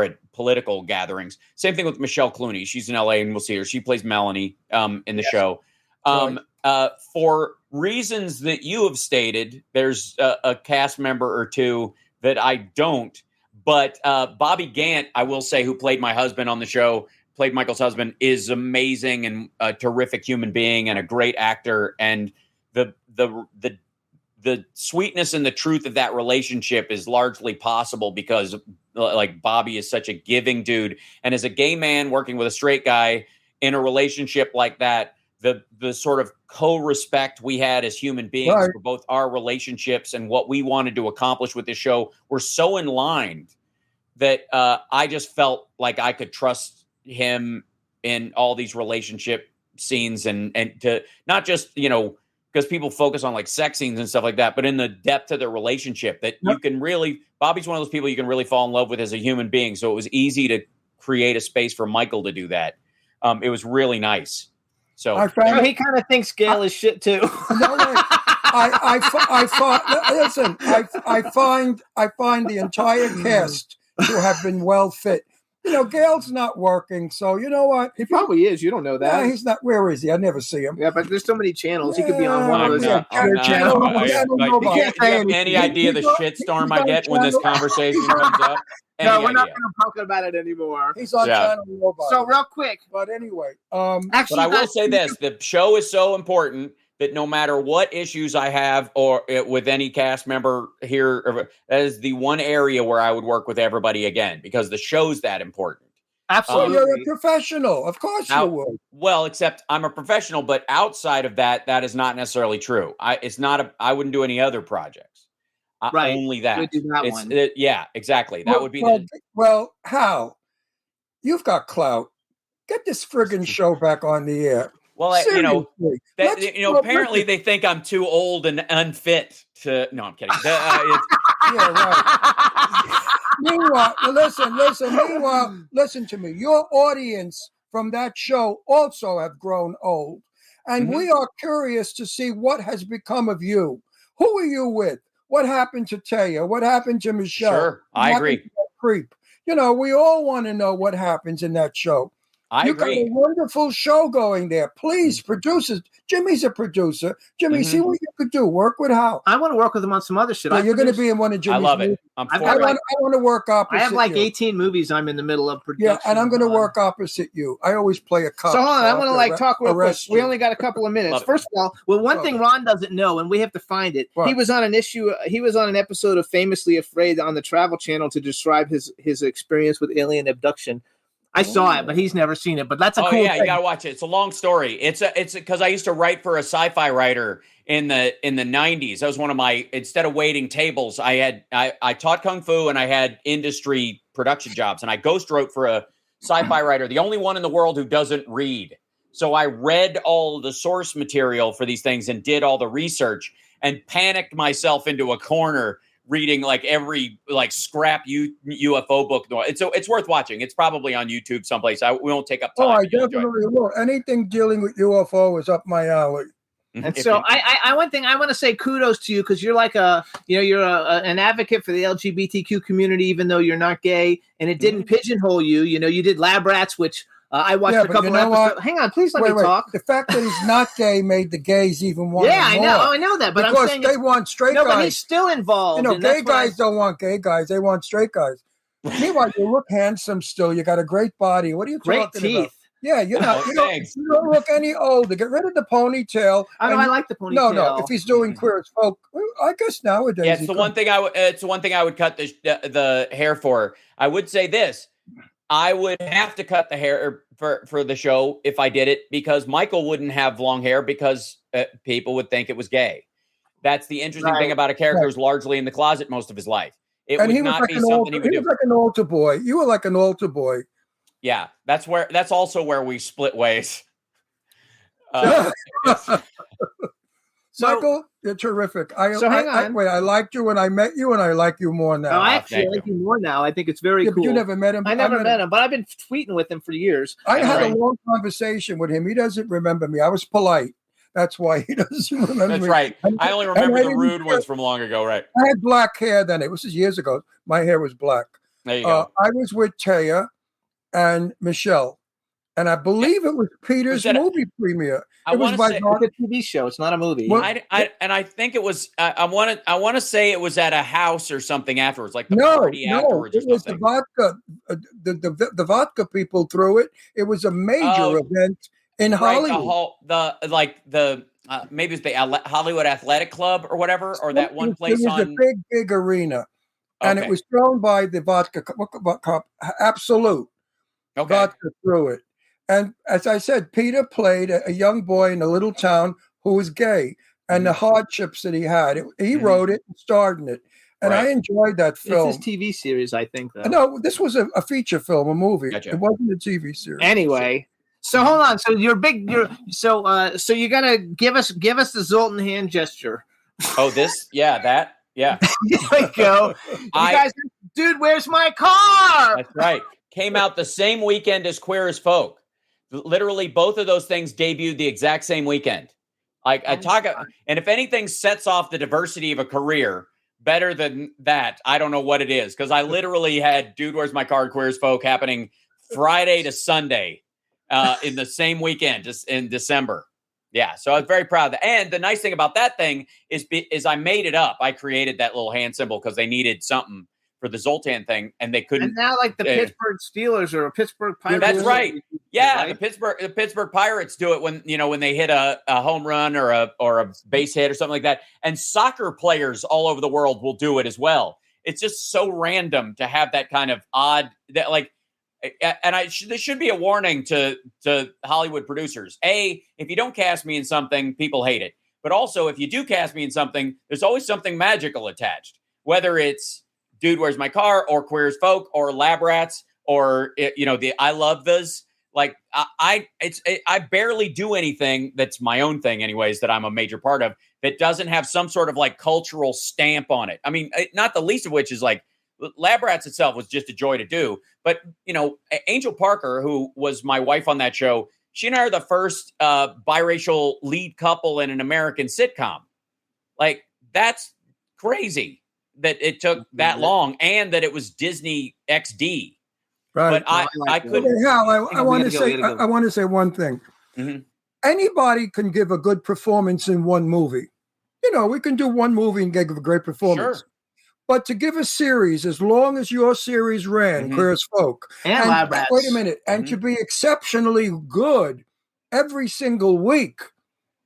at political gatherings. Same thing with Michelle Clooney. She's in LA and we'll see her. She plays Melanie in the show. For reasons that you have stated, there's a cast member or two that I don't. But Bobby Gant, I will say, who played my husband on the show, played Michael's husband, is amazing and a terrific human being and a great actor. And the the sweetness and the truth of that relationship is largely possible because like Bobby is such a giving dude. And as a gay man working with a straight guy in a relationship like that, the sort of co-respect we had as human beings for both our relationships and what we wanted to accomplish with the show were so in line that I just felt like I could trust him in all these relationship scenes and to not just, because people focus on like sex scenes and stuff like that, but in the depth of their relationship that you can really, Bobby's one of those people you can really fall in love with as a human being. So it was easy to create a space for Michael to do that. It was really nice. So he kind of thinks Gail is shit too. I find the entire cast to have been well fit. Gail's not working, so you know what? He probably is. You don't know that. Yeah, he's not. Where is he? I never see him. Yeah, but there's so many channels. He could be on one of those channels. Do you have any idea the shitstorm I get when this conversation comes up? No, we're not going to talk about it anymore. He's on channel nobody. So real quick. But anyway. Actually, but I will say this. The show is so important that no matter what issues I have or with any cast member here, that is the one area where I would work with everybody again because the show's that important. Absolutely. You're a professional. Of course you would. Well, except I'm a professional, but outside of that, that is not necessarily true. I wouldn't do any other projects. Right. Only that. You would do that one. Yeah, exactly. That would be Well, Hal, you've got clout. Get this friggin' show back on the air. Well, apparently they think I'm too old and unfit to. No, I'm kidding. Yeah, right. Meanwhile, listen to me. Your audience from that show also have grown old, and we are curious to see what has become of you. Who are you with? What happened to Taya? What happened to Michelle? Sure, I agree. Creep. We all want to know what happens in that show. I agree. Got a wonderful show going there. Please, producers. Jimmy's a producer. Jimmy, see what you could do. Work with Hal. I want to work with him on some other shit. No, you're going to be in one of Jimmy's movies. I love it. I want to work opposite you. I have like 18 movies I'm in the middle of production. Yeah, and I'm going to work opposite you. I always play a cop. So hold on, I want to talk real quick. We only got a couple of minutes. First of all, one thing Ron doesn't know, and we have to find it. What? He was on an episode of Famously Afraid on the Travel Channel to describe his experience with alien abduction. I saw it, but he's never seen it. But that's a cool thing. You gotta watch it. It's a long story. It's because I used to write for a sci-fi writer in the 90s. That was one of my, instead of waiting tables, I taught kung fu and I had industry production jobs, and I ghost wrote for a sci-fi writer, the only one in the world who doesn't read. So I read all the source material for these things and did all the research and panicked myself into a corner reading every scrap UFO book. It's worth watching. It's probably on YouTube someplace. We won't take up time. Oh, I definitely will. Anything dealing with UFO is up my alley. And so one thing I want to say kudos to you because you're like an advocate for the LGBTQ community, even though you're not gay, and it didn't pigeonhole you. You did Lab Rats, which I watched a couple of episodes. Hang on, please let me talk. The fact that he's not gay made the gays even want more. I know that, but because I'm saying they want straight guys. No, but he's still involved. Gay guys don't want gay guys; they want straight guys. Meanwhile, you look handsome still. You got a great body. What are you talking teeth. About? Yeah, you don't look any older. Get rid of the ponytail. I like the ponytail. No. If he's doing queer as folk, I guess nowadays. Yeah, it's the one thing I would cut the hair for. I would say this. I would have to cut the hair for the show if I did it because Michael wouldn't have long hair because people would think it was gay. That's the interesting thing about a character who's largely in the closet most of his life. It would not be something he would do. He was like an altar boy. You were like an altar boy. Yeah, that's also where we split ways. Michael, you're terrific. Hang on. I liked you when I met you, and I like you more now. I actually like you more now. I think it's very cool. But you never met him. I never met him, but I've been tweeting with him for years. I had a long conversation with him. He doesn't remember me. I was polite. That's why he doesn't remember me. That's right. I only remember the rude ones from long ago, right? I had black hair then. It was years ago. My hair was black. There you go. I was with Taya and Michelle. And I believe it was Peter's movie premiere. It's a TV show. It's not a movie. I think it was. I want to say it was at a house or something afterwards, like the party afterwards. It was the vodka. The vodka people threw it. It was a major event in Hollywood. maybe it's the Hollywood Athletic Club or whatever, or that one place It was on a big arena, and it was thrown by the vodka cup. Absolute. Okay. Vodka threw it. And as I said, Peter played a young boy in a little town who was gay, and the hardships that he had. He wrote it and starred in it. And I enjoyed that film. It's his TV series, I think, though. No, this was a feature film, a movie. Gotcha. It wasn't a TV series. Anyway, so hold on. So so you gotta give us the Zoltan hand gesture. Oh, this? Yeah, that. Yeah. There we go. You guys, dude, where's my car? That's right. Came out the same weekend as Queer as Folk. Literally, both of those things debuted the exact same weekend. And if anything sets off the diversity of a career better than that, I don't know what it is. Because I literally had Dude, Where's My Car, Queer as Folk happening Friday to Sunday in the same weekend, just in December. Yeah, so I was very proud of that. And the nice thing about that thing is I made it up. I created that little hand symbol because they needed something for the Zoltan thing, and they couldn't. And now, like the Pittsburgh Steelers or Pittsburgh Pirates. That's right. Yeah, right? The Pittsburgh Pirates do it when they hit a home run or a base hit or something like that. And soccer players all over the world will do it as well. It's just so random to have that kind of odd that like. And this should be a warning to Hollywood producers. A, if you don't cast me in something, people hate it. But also, if you do cast me in something, there's always something magical attached. Whether it's Dude, Where's My Car, or Queer as Folk, or Lab Rats, or the I Love This. Like I barely do anything that's my own thing, anyways, that I'm a major part of that doesn't have some sort of like cultural stamp on it. I mean, not the least of which is like. Lab Rats itself was just a joy to do. But, Angel Parker, who was my wife on that show, she and I are the first biracial lead couple in an American sitcom. Like, that's crazy that it took that long and that it was Disney XD. Right. But I couldn't. Hal, I want to say one thing. Mm-hmm. Anybody can give a good performance in one movie. We can do one movie and give a great performance. Sure. But to give a series, as long as your series ran, Queer as Folk, and Lab Rats. Wait a minute, and to be exceptionally good every single week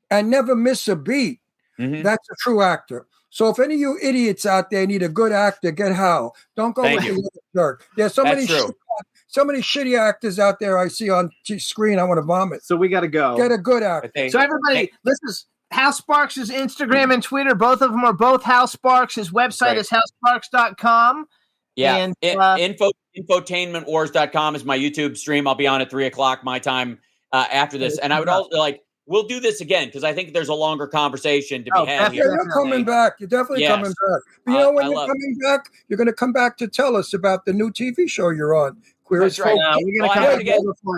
and never miss a beat, that's a true actor. So if any of you idiots out there need a good actor, get Hal. Don't go with the little jerk. There's so many shitty actors out there I see on screen. I want to vomit. So we got to go. Get a good actor. So everybody, this is Hal Sparks' Instagram and Twitter. Both of them are both Hal Sparks. His website is halsparks.com. Yeah. And Infotainmentwars.com is my YouTube stream. I'll be on at 3:00 my time after this. And I would also we'll do this again because I think there's a longer conversation to be had here. You're coming back. You're definitely coming back. But when you're coming back, you're going to come back to tell us about the new TV show you're on. Queer as Folk. We're going to come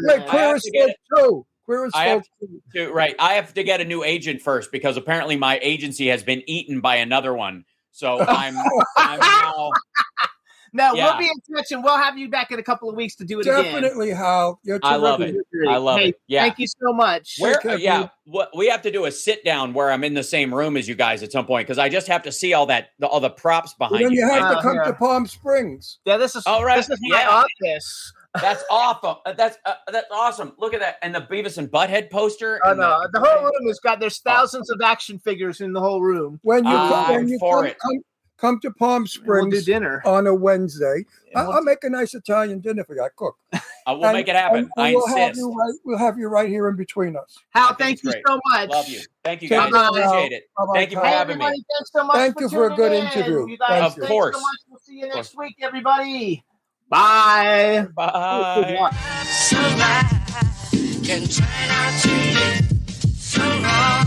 back. Queer as Folk 2. I have to get a new agent first because apparently my agency has been eaten by another one. So I'm now. No, we'll be in touch and we'll have you back in a couple of weeks to do it again. Definitely, Hal. I love it. I love it. Yeah. Thank you so much. We have to do a sit down where I'm in the same room as you guys at some point because I just have to see all the props behind you. Then you have to come to Palm Springs. Yeah, this is my office. That's awesome. That's awesome. Look at that. And the Beavis and Butthead poster. Oh, no. The whole room has there's thousands of action figures in the whole room. When you come to Palm Springs, we'll do dinner on a Wednesday. I'll make a nice Italian dinner for you. I cook. We'll make it happen. I insist. We'll have you right here in between us. Hal, thank you so much. Love you. Thank you guys. Appreciate it. Thank you for having me. Thanks so much. Thank you for a good interview. You guys, of course. So much. We'll see you next week, everybody. Bye. Bye. Can turn out to be so wrong.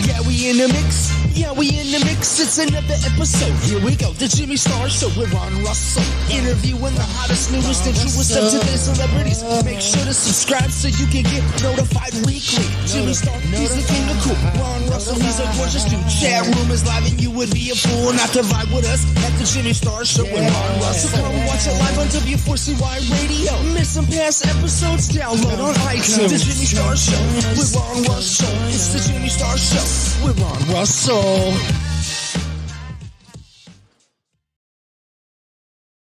Yeah, we in the mix. Yeah, we in the mix. It's another episode. Here we go. The Jimmy Star Show with Ron Russell. Interviewing the hottest, newest, and truest of today's celebrities. Make sure to subscribe so you can get notified weekly. Jimmy Star, he's the king of cool. Ron Russell, he's a gorgeous dude. Chat room is live and you would be a fool not to vibe with us at the Jimmy Star Show with Ron Russell. Come watch it live on W4CY Radio. Miss some past episodes? Download on iTunes. The Jimmy Star Show with Ron Russell. It's the Jimmy Star Show with Ron Russell.